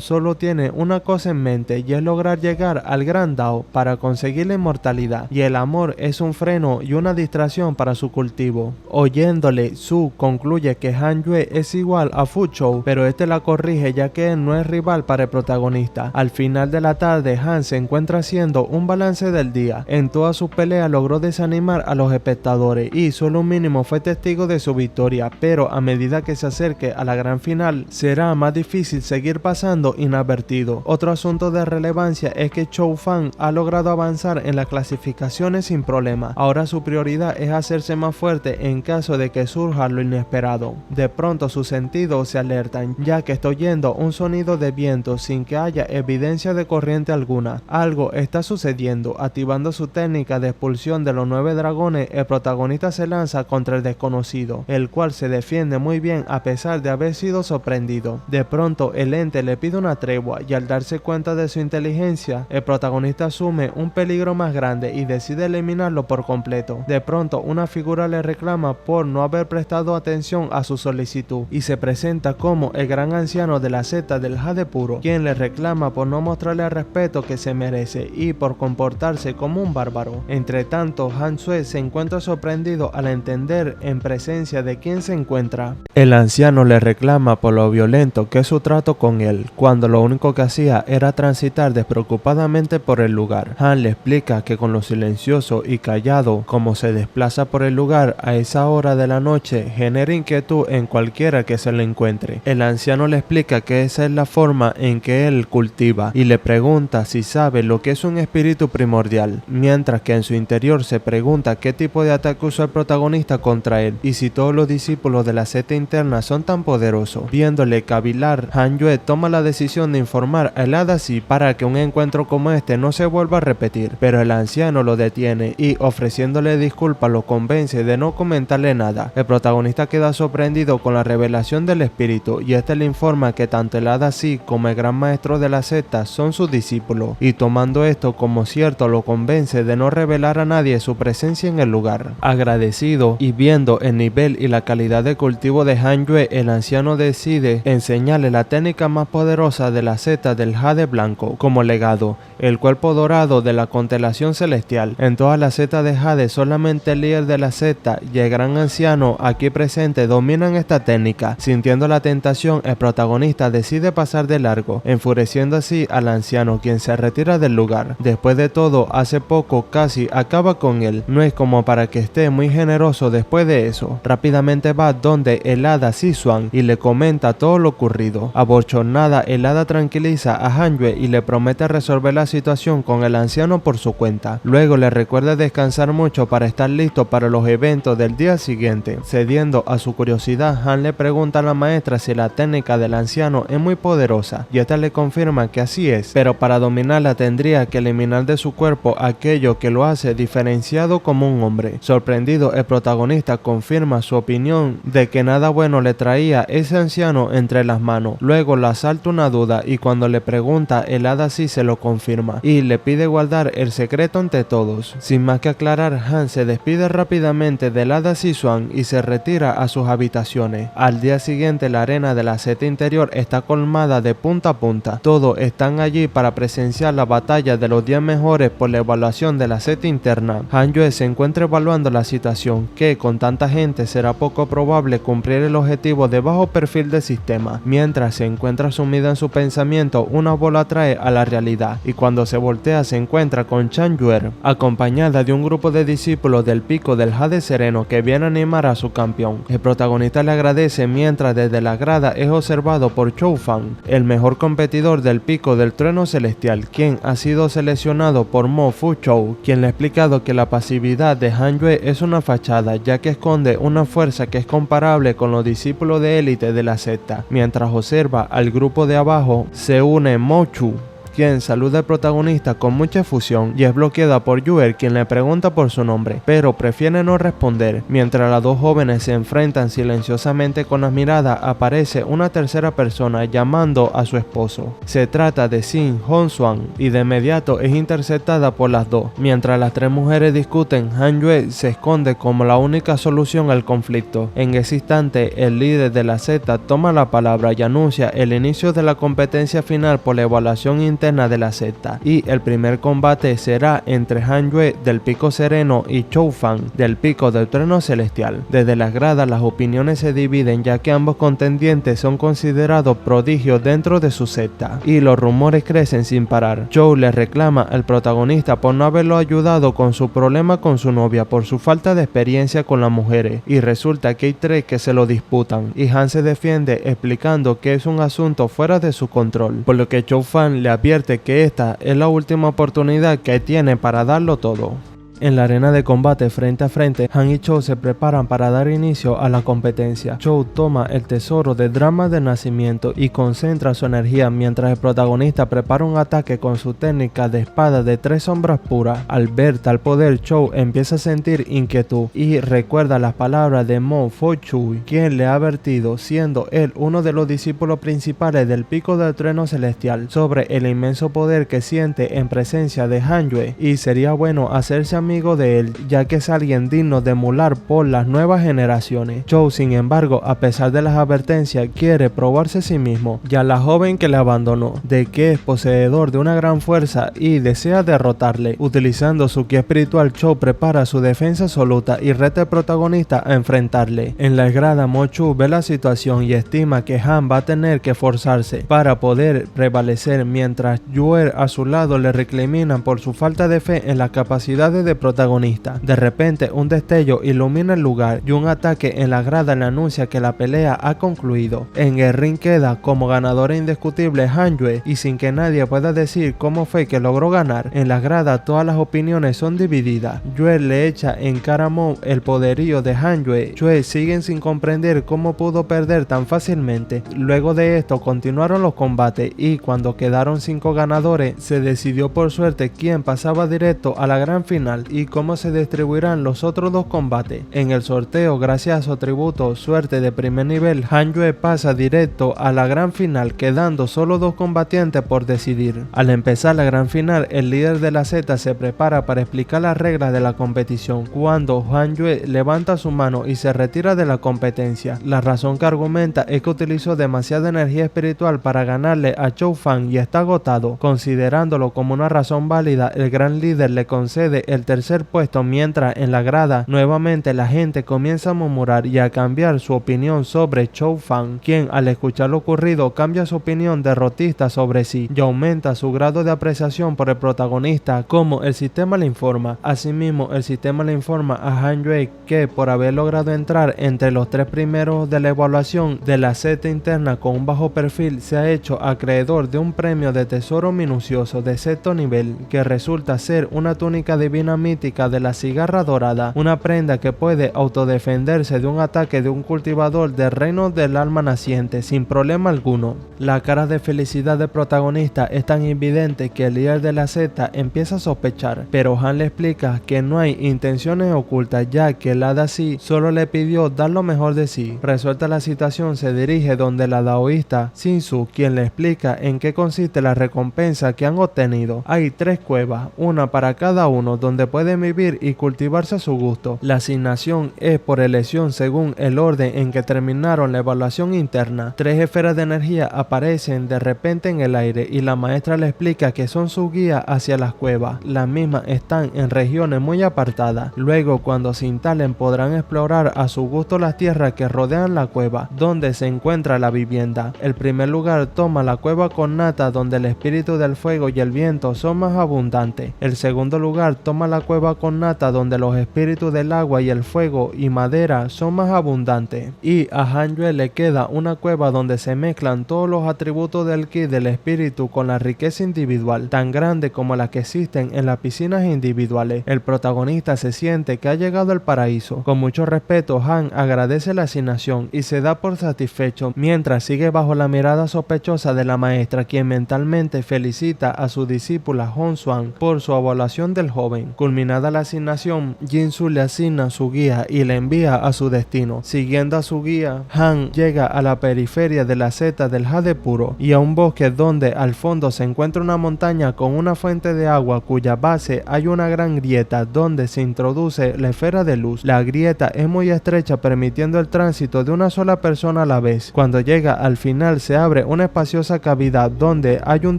solo tiene una cosa en mente y es lograr llegar al Gran Dao para conseguir la inmortalidad y el amor es un freno y una distracción para su cultivo. Oyéndole, Su concluye que Han Yue es igual a Fu Chou, pero este la corrige ya que él no es rival para el protagonista. Al final de la tarde, Han se encuentra haciendo un balance del día. En todas sus peleas logró desanimar a los espectadores y solo un mínimo fue testigo de su victoria, pero a medida que se acerque a la gran final será más difícil seguir pasando inadvertido. Otro asunto de relevancia es que Chou Fan ha logrado avanzar en las clasificaciones sin problema. Ahora su prioridad es hacerse más fuerte en caso de que surja lo inesperado. De pronto sus sentidos se alertan ya que está oyendo un sonido de viento sin que haya evidencia de corriente alguna. Algo está sucediendo. Activando su técnica de expulsión de los 9 dragones, el protagonista se lanza contra el desconocido, el cual se defiende muy bien a pesar de haber sido sorprendido. De pronto el ente le pide una tregua y al darse cuenta de su inteligencia, el protagonista asume un peligro más grande y decide eliminarlo por completo. De pronto una figura le reclama por no haber prestado atención a su solicitud y se presenta como el gran anciano de la secta del Jade Puro, quien le reclama por no mostrarle el respeto que se merece y por comportarse como un bárbaro. Entre tanto, Han Yue se encuentra sorprendido al entender en presencia de quién se encuentra. El anciano le reclama por lo violento que es su trato con él, cuando lo único que hacía era transitar despreocupadamente por el lugar. Han le explica que con lo silencioso y callado como se desplaza por el lugar a esa hora de la noche genera inquietud en cualquiera que se le encuentre. El anciano le explica que esa es la forma en que él cultiva y le pregunta si sabe lo que es un espíritu primordial, mientras que en su interior se pregunta qué tipo de ataque usó el protagonista contra él y si todos los discípulos de la secta interna son tan poderosos. Viéndole cavilar, Han Yue toma la decisión de informar a el Hada Si para que un encuentro como este no se vuelva a repetir, pero el anciano anciano lo detiene y, ofreciéndole disculpas, lo convence de no comentarle nada. El protagonista queda sorprendido con la revelación del espíritu y este le informa que tanto el hada Si como el gran maestro de la secta son sus discípulos, y tomando esto como cierto lo convence de no revelar a nadie su presencia en el lugar. Agradecido y viendo el nivel y la calidad de cultivo de Han Yue, el anciano decide enseñarle la técnica más poderosa de la secta del jade blanco como legado, el cuerpo dorado de la constelación celestial. En toda la secta de jade solamente el líder de la secta y el gran anciano aquí presente dominan esta técnica. Sintiendo la tentación, el protagonista decide pasar de largo, enfureciendo así al anciano, quien se retira del lugar. Después de todo, hace poco casi acaba con él. No es como para que esté muy generoso después de eso. Rápidamente va donde el hada Sisuan y le comenta todo lo ocurrido. Abochornada, el hada tranquiliza a Han Yue y le promete resolver la situación con el anciano por su cuenta. Luego le recuerda descansar mucho para estar listo para los eventos del día siguiente. Cediendo a su curiosidad, Han le pregunta a la maestra si la técnica del anciano es muy poderosa y esta le confirma que así es, pero para dominarla tendría que eliminar de su cuerpo aquello que lo hace diferenciado como un hombre. Sorprendido, el protagonista confirma su opinión de que nada bueno le traía ese anciano entre las manos. Luego le asalta una duda y cuando le pregunta, el hada sí se lo confirma y le pide guardar el secreto ante todos. Sin más que aclarar, Han se despide rápidamente del hada Sisuan y se retira a sus habitaciones. Al día siguiente, la arena de la secta interior está colmada de punta a punta. Todos están allí para presenciar la batalla de los 10 mejores por la evaluación de la secta interna. Han Yue se encuentra evaluando la situación, que con tanta gente será poco probable cumplir el objetivo de bajo perfil del sistema. Mientras se encuentra sumida en su pensamiento, una bola atrae a la realidad y cuando se voltea se encuentra con Chan Yuer, acompañada de un grupo de discípulos del pico del jade sereno que viene a animar a su campeón. El protagonista le agradece mientras desde la grada es observado por Chou Fan, el mejor competidor del pico del trueno celestial, quien ha sido seleccionado por Mo Fu Chou, quien le ha explicado que la pasividad de Han Yue es una fachada, ya que esconde una fuerza que es comparable con los discípulos de élite de la secta. Mientras observa al grupo de abajo, se une Mo Chu, quien saluda al protagonista con mucha efusión y es bloqueada por Yuer, quien le pregunta por su nombre, pero prefiere no responder. Mientras las dos jóvenes se enfrentan silenciosamente con las miradas, aparece una tercera persona llamando a su esposo. Se trata de Sin Hongsuan y de inmediato es interceptada por las dos. Mientras las tres mujeres discuten, Han Yue se esconde como la única solución al conflicto. En ese instante, el líder de la secta toma la palabra y anuncia el inicio de la competencia final por la evaluación interna de la secta, y el primer combate será entre Han Yue del pico sereno y Chou Fan del pico del trueno celestial. Desde las gradas las opiniones se dividen, ya que ambos contendientes son considerados prodigios dentro de su secta y los rumores crecen sin parar. Chou le reclama al protagonista por no haberlo ayudado con su problema con su novia por su falta de experiencia con las mujeres, y resulta que hay tres que se lo disputan y Han se defiende explicando que es un asunto fuera de su control, por lo que Chou Fan le advierte que esta es la última oportunidad que tiene para darlo todo. En la arena de combate frente a frente, Han y Chou se preparan para dar inicio a la competencia. Chou toma el tesoro de drama de nacimiento y concentra su energía mientras el protagonista prepara un ataque con su técnica de espada de 3 sombras puras. Al ver tal poder, Chou empieza a sentir inquietud y recuerda las palabras de Mo Fu Chui, quien le ha advertido, siendo él uno de los discípulos principales del pico del trueno celestial, sobre el inmenso poder que siente en presencia de Han Yue, y sería bueno hacerse amigo de él, ya que es alguien digno de emular por las nuevas generaciones. Chou, sin embargo, a pesar de las advertencias, quiere probarse a sí mismo, ya la joven que le abandonó, de que es poseedor de una gran fuerza y desea derrotarle. Utilizando su ki espiritual, Chou prepara su defensa absoluta y reta al protagonista a enfrentarle. En la grada, Mo Chu ve la situación y estima que Han va a tener que esforzarse para poder prevalecer, mientras Yuer a su lado le recriminan por su falta de fe en las capacidades de protagonista. De repente un destello ilumina el lugar y un ataque en la grada le anuncia que la pelea ha concluido. En el ring queda como ganadora indiscutible Han Yue, y sin que nadie pueda decir cómo fue que logró ganar, en la grada todas las opiniones son divididas. Yue le echa en cara a Mo el poderío de Han Yue. Yue siguen sin comprender cómo pudo perder tan fácilmente. Luego de esto continuaron los combates y cuando quedaron 5 ganadores se decidió por suerte quién pasaba directo a la gran final y cómo se distribuirán los otros 2 combates. En el sorteo, gracias a su atributo suerte de primer nivel, Han Yue pasa directo a la gran final, quedando solo 2 combatientes por decidir. Al empezar la gran final, el líder de la Z se prepara para explicar las reglas de la competición, cuando Han Yue levanta su mano y se retira de la competencia. La razón que argumenta es que utilizó demasiada energía espiritual para ganarle a Chou Fan y está agotado. Considerándolo como una razón válida, el gran líder le concede el tercer puesto, mientras en la grada nuevamente la gente comienza a murmurar y a cambiar su opinión sobre Chou Fan, quien al escuchar lo ocurrido cambia su opinión derrotista sobre sí y aumenta su grado de apreciación por el protagonista, como el sistema le informa. Asimismo, el sistema le informa a Han Yue que por haber logrado entrar entre los 3 primeros de la evaluación de la Z interna con un bajo perfil, se ha hecho acreedor de un premio de tesoro minucioso de 6º nivel, que resulta ser una túnica divina mítica de la cigarra dorada, una prenda que puede autodefenderse de un ataque de un cultivador del reino del alma naciente sin problema alguno. La cara de felicidad del protagonista es tan evidente que el líder de la Z empieza a sospechar, pero Han le explica que no hay intenciones ocultas, ya que el hada sí solo le pidió dar lo mejor de sí. Resuelta la situación, se dirige donde la daoísta Shinsu, quien le explica en qué consiste la recompensa que han obtenido. Hay 3 cuevas, una para cada uno, donde pueden vivir y cultivarse a su gusto. La asignación es por elección según el orden en que terminaron la evaluación interna. 3 esferas de energía aparecen de repente en el aire y la maestra le explica que son su guía hacia las cuevas. Las mismas están en regiones muy apartadas. Luego, cuando se instalen, podrán explorar a su gusto las tierras que rodean la cueva, donde se encuentra la vivienda. El primer lugar toma la cueva con nata, donde el espíritu del fuego y el viento son más abundantes. El segundo lugar toma la cueva con nata, donde los espíritus del agua y el fuego y madera son más abundantes. Y a Han Yue le queda una cueva donde se mezclan todos los atributos del ki del espíritu con la riqueza individual, tan grande como las que existen en las piscinas individuales. El protagonista se siente que ha llegado al paraíso. Con mucho respeto, Han agradece la asignación y se da por satisfecho, mientras sigue bajo la mirada sospechosa de la maestra, quien mentalmente felicita a su discípula Hong Xuan por su evaluación del joven. Culminada la asignación, Jinsu le asigna su guía y le envía a su destino. Siguiendo a su guía, Han llega a la periferia de la Z del Jade Puro y a un bosque donde al fondo se encuentra una montaña con una fuente de agua cuya base hay una gran grieta donde se introduce la esfera de luz. La grieta es muy estrecha, permitiendo el tránsito de una sola persona a la vez. Cuando llega al final, se abre una espaciosa cavidad donde hay un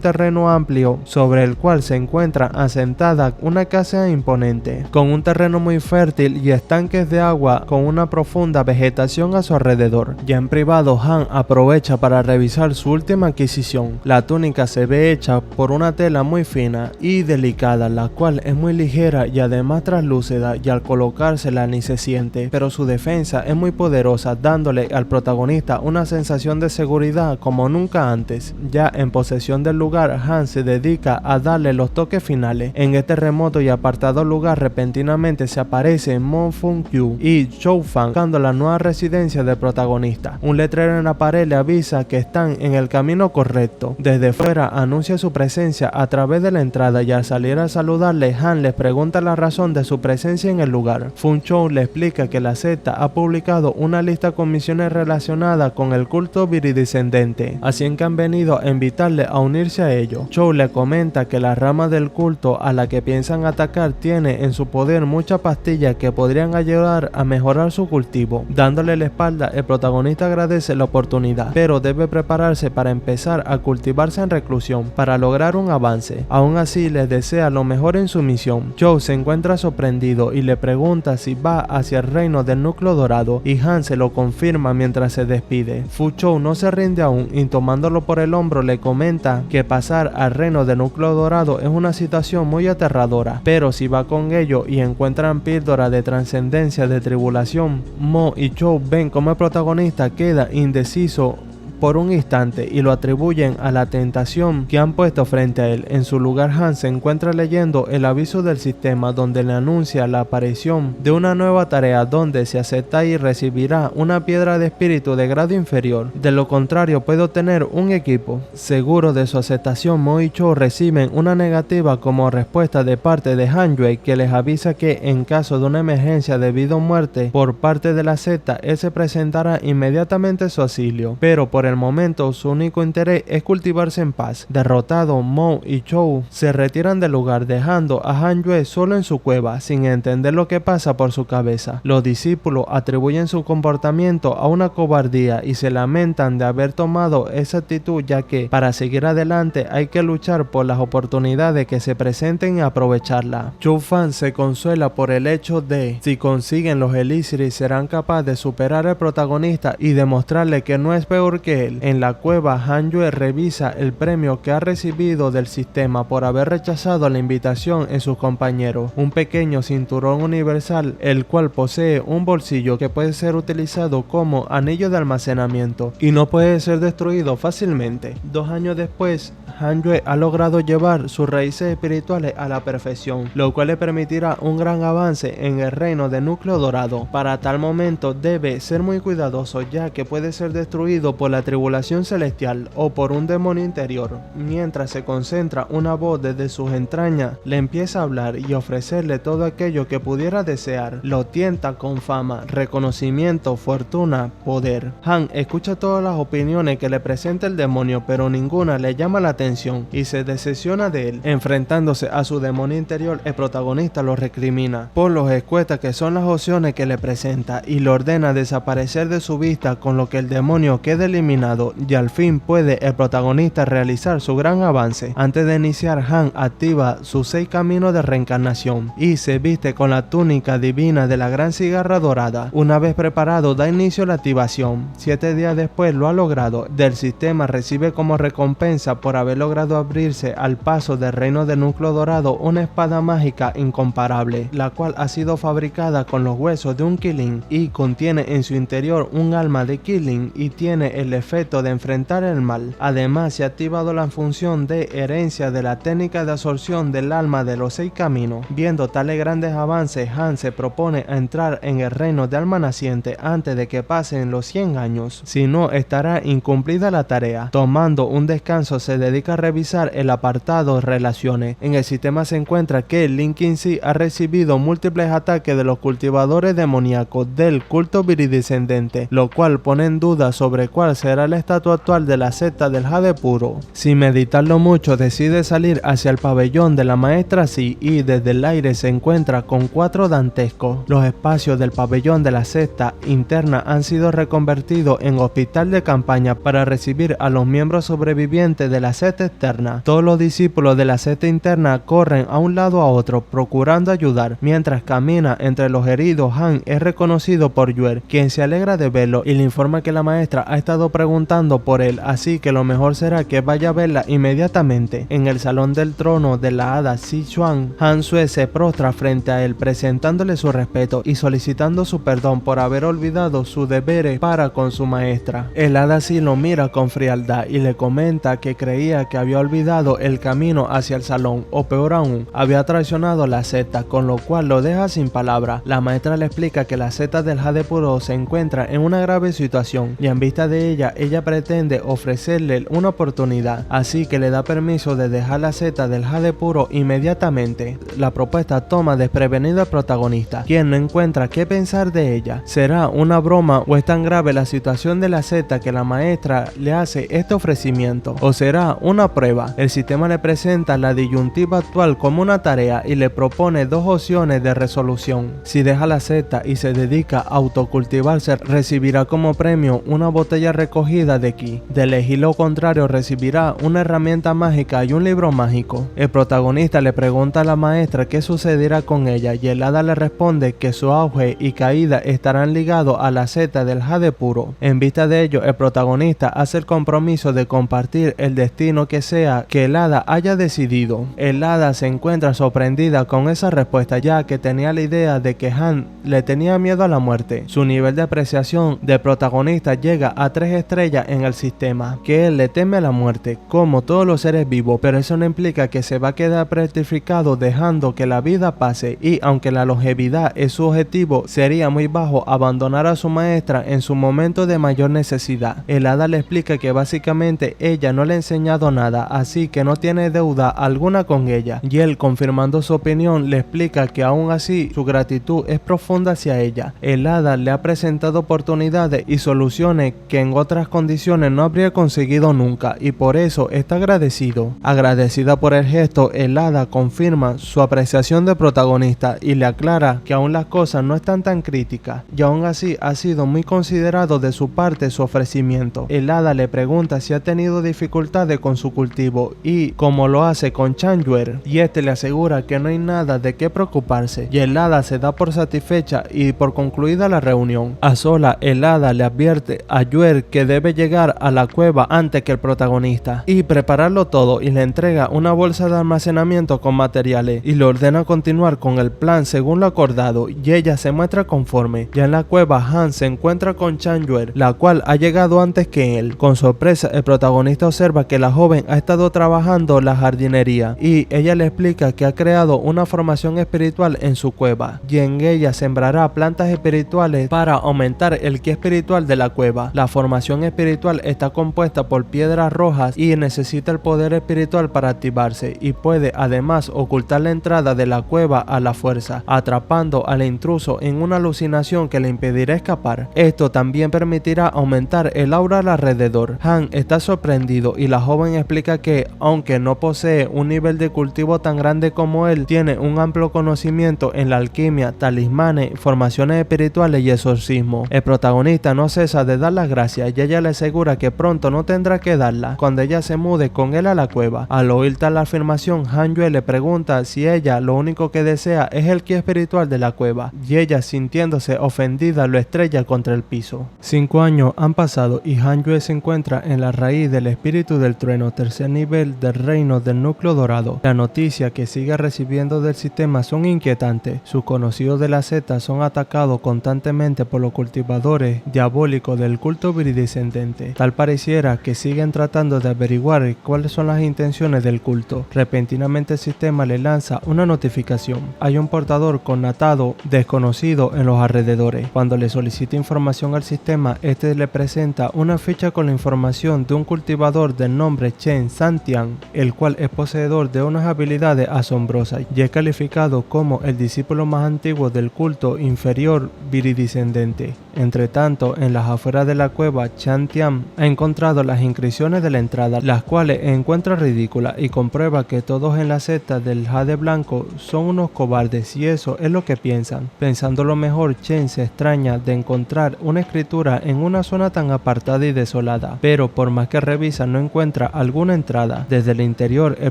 terreno amplio sobre el cual se encuentra asentada una casa imponente, con un terreno muy fértil y estanques de agua con una profunda vegetación a su alrededor. Ya en privado, Han aprovecha para revisar su última adquisición. La túnica se ve hecha por una tela muy fina y delicada, la cual es muy ligera y además translúcida, y al colocársela ni se siente, pero su defensa es muy poderosa, dándole al protagonista una sensación de seguridad como nunca antes. Ya en posesión del lugar, Han se dedica a darle los toques finales. En este remoto y apartado lugar, repentinamente se aparece Mo Fung Yu y Chou Fan buscando la nueva residencia del protagonista. Un letrero en la pared le avisa que están en el camino correcto. Desde fuera anuncia su presencia a través de la entrada, y al salir a saludarle, Han les pregunta la razón de su presencia en el lugar. Fung Chou le explica que la secta ha publicado una lista con misiones relacionadas con el culto viridescendente, así que han venido a invitarle a unirse a ellos. Chou le comenta que la rama del culto a la que piensan atacar tiene en su poder muchas pastillas que podrían ayudar a mejorar su cultivo. Dándole la espalda, el protagonista agradece la oportunidad, pero debe prepararse para empezar a cultivarse en reclusión para lograr un avance. Aún así, les desea lo mejor en su misión. Chou se encuentra sorprendido y le pregunta si va hacia el reino del núcleo dorado, y Han se lo confirma mientras se despide. Fu Chou no se rinde aún y tomándolo por el hombro le comenta que pasar al reino del núcleo dorado es una situación muy aterradora, pero si si va con ellos y encuentran píldoras de trascendencia de tribulación. Mo y Chou ven como el protagonista queda indeciso por un instante y lo atribuyen a la tentación que han puesto frente a él. En su lugar, Han se encuentra leyendo el aviso del sistema donde le anuncia la aparición de una nueva tarea donde si acepta y recibirá una piedra de espíritu de grado inferior. De lo contrario puede obtener un equipo. Seguro de su aceptación, Mo y Chou reciben una negativa como respuesta de parte de Han Yue, que les avisa que en caso de una emergencia debido a muerte por parte de la secta, él se presentará inmediatamente a su auxilio, pero por el momento su único interés es cultivarse en paz. Derrotado, Mo y Chou se retiran del lugar dejando a Han Yue solo en su cueva sin entender lo que pasa por su cabeza. Los discípulos atribuyen su comportamiento a una cobardía y se lamentan de haber tomado esa actitud, ya que para seguir adelante hay que luchar por las oportunidades que se presenten y aprovecharlas. Chou Fan se consuela por el hecho de si consiguen los elixires serán capaces de superar al protagonista y demostrarle que no es peor que él. En la cueva, Han Yue revisa el premio que ha recibido del sistema por haber rechazado la invitación en sus compañeros, un pequeño cinturón universal, el cual posee un bolsillo que puede ser utilizado como anillo de almacenamiento y no puede ser destruido fácilmente. 2 años después, Han Yue ha logrado llevar sus raíces espirituales a la perfección, lo cual le permitirá un gran avance en el reino de Núcleo Dorado. Para tal momento debe ser muy cuidadoso, ya que puede ser destruido por la tribulación celestial o por un demonio interior. Mientras se concentra, una voz desde sus entrañas le empieza a hablar y ofrecerle todo aquello que pudiera desear. Lo tienta con fama, reconocimiento, fortuna, poder. Han escucha todas las opiniones que le presenta el demonio, pero ninguna le llama la atención y se decepciona de él. Enfrentándose a su demonio interior, el protagonista lo recrimina por los escuetas que son las opciones que le presenta y le ordena desaparecer de su vista, con lo que el demonio queda eliminado y al fin puede el protagonista realizar su gran avance. Antes de iniciar, Han activa sus 6 caminos de reencarnación y se viste con la túnica divina de la gran cigarra dorada. Una vez preparado, da inicio a la activación. 7 días después lo ha logrado. Del sistema recibe como recompensa por haber logrado abrirse al paso del reino de Núcleo Dorado una espada mágica incomparable, la cual ha sido fabricada con los huesos de un Qilin y contiene en su interior un alma de Qilin y tiene el efecto de enfrentar el mal. Además, se ha activado la función de herencia de la técnica de absorción del alma de los 6 caminos. Viendo tales grandes avances, Han se propone a entrar en el reino de alma naciente antes de que pasen los 100 años, si no estará incumplida la tarea. Tomando un descanso, se dedica a revisar el apartado relaciones. En el sistema se encuentra que Lin Qingxi ha recibido múltiples ataques de los cultivadores demoníacos del culto viridescendente, lo cual pone en duda sobre cuál será el estatus actual de la secta del Jade Puro. Sin meditarlo mucho, decide salir hacia el pabellón de la maestra Xi y desde el aire se encuentra con 4 dantescos. Los espacios del pabellón de la secta interna han sido reconvertidos en hospital de campaña para recibir a los miembros sobrevivientes de la secta externa. Todos los discípulos de la secta interna corren a un lado a otro procurando ayudar. Mientras camina entre los heridos, Han es reconocido por Yue, quien se alegra de verlo y le informa que la maestra ha estado preguntando por él, así que lo mejor será que vaya a verla inmediatamente. En el salón del trono de la hada Sichuan, Han Sue se prostra frente a él presentándole su respeto y solicitando su perdón por haber olvidado sus deberes para con su maestra. El hada Si lo mira con frialdad y le comenta que creía que había olvidado el camino hacia el salón, o peor aún, había traicionado la secta, con lo cual lo deja sin palabras. La maestra le explica que la secta del Jade Puro se encuentra en una grave situación y en vista de ella pretende ofrecerle una oportunidad, así que le da permiso de dejar la secta del Jade Puro inmediatamente. La propuesta toma desprevenido al protagonista, quien no encuentra qué pensar de ella. ¿Será una broma o es tan grave la situación de la secta que la maestra le hace este ofrecimiento? ¿O será una prueba? El sistema le presenta la disyuntiva actual como una tarea y le propone 2 opciones de resolución. Si deja la secta y se dedica a autocultivarse, recibirá como premio una botella recogida escogida de Ki. De elegir lo contrario recibirá una herramienta mágica y un libro mágico. El protagonista le pregunta a la maestra qué sucederá con ella y el hada le responde que su auge y caída estarán ligados a la seta del jade puro. En vista de ello, el protagonista hace el compromiso de compartir el destino que sea que el hada haya decidido. El hada se encuentra sorprendida con esa respuesta, ya que tenía la idea de que Han le tenía miedo a la muerte. Su nivel de apreciación del protagonista llega a 3 estrellas en el sistema, que él le teme a la muerte, como todos los seres vivos, pero eso no implica que se va a quedar petrificado dejando que la vida pase, y aunque la longevidad es su objetivo, sería muy bajo abandonar a su maestra en su momento de mayor necesidad. El hada le explica que básicamente ella no le ha enseñado nada, así que no tiene deuda alguna con ella, y él, confirmando su opinión, le explica que aún así su gratitud es profunda hacia ella. El hada le ha presentado oportunidades y soluciones que en otras condiciones no habría conseguido nunca, y por eso está agradecido. Agradecida por el gesto, el hada confirma su apreciación del protagonista y le aclara que aún las cosas no están tan críticas, y aún así ha sido muy considerado de su parte su ofrecimiento. El hada le pregunta si ha tenido dificultades con su cultivo y como lo hace con Changyue, y este le asegura que no hay nada de qué preocuparse, y el hada se da por satisfecha y por concluida la reunión. A sola, el hada le advierte a Yue que debe llegar a la cueva antes que el protagonista y prepararlo todo, y le entrega una bolsa de almacenamiento con materiales y le ordena continuar con el plan según lo acordado, y ella se muestra conforme. Ya en la cueva, Han se encuentra con Changyue, la cual ha llegado antes que él. Con sorpresa, el protagonista observa que la joven ha estado trabajando la jardinería y ella le explica que ha creado una formación espiritual en su cueva, y en ella sembrará plantas espirituales para aumentar el ki espiritual de la cueva. La formación espiritual está compuesta por piedras rojas y necesita el poder espiritual para activarse, y puede además ocultar la entrada de la cueva a la fuerza, atrapando al intruso en una alucinación que le impedirá escapar. Esto también permitirá aumentar el aura alrededor. Han está sorprendido y la joven explica que, aunque no posee un nivel de cultivo tan grande como él, tiene un amplio conocimiento en la alquimia, talismanes, formaciones espirituales y exorcismo. El protagonista no cesa de dar las gracias y ella le asegura que pronto no tendrá que darla cuando ella se mude con él a la cueva. Al oír tal afirmación, Han Yue le pregunta si ella lo único que desea es el ki espiritual de la cueva, y ella, sintiéndose ofendida, lo estrella contra el piso. 5 años han pasado y Han Yue se encuentra en la raíz del espíritu del trueno, tercer nivel del reino del núcleo dorado. Las noticias que sigue recibiendo del sistema son inquietantes. Sus conocidos de la secta son atacados constantemente por los cultivadores diabólicos del culto viridescendente. Tal pareciera que siguen tratando de averiguar cuáles son las intenciones del culto. Repentinamente el sistema le lanza una notificación. Hay un portador connotado desconocido en los alrededores. Cuando le solicita información al sistema, este le presenta una ficha con la información de un cultivador del nombre Chen Santian, el cual es poseedor de unas habilidades asombrosas y es calificado como el discípulo más antiguo del culto inferior viridescendente. Entre tanto, en las afueras de la cueva, Chan Tian ha encontrado las inscripciones de la entrada, las cuales encuentra ridículas y comprueba que todos en la secta del Jade Blanco son unos cobardes, y eso es lo que piensan. Pensándolo mejor, Chen se extraña de encontrar una escritura en una zona tan apartada y desolada, pero por más que revisa no encuentra alguna entrada. Desde el interior, el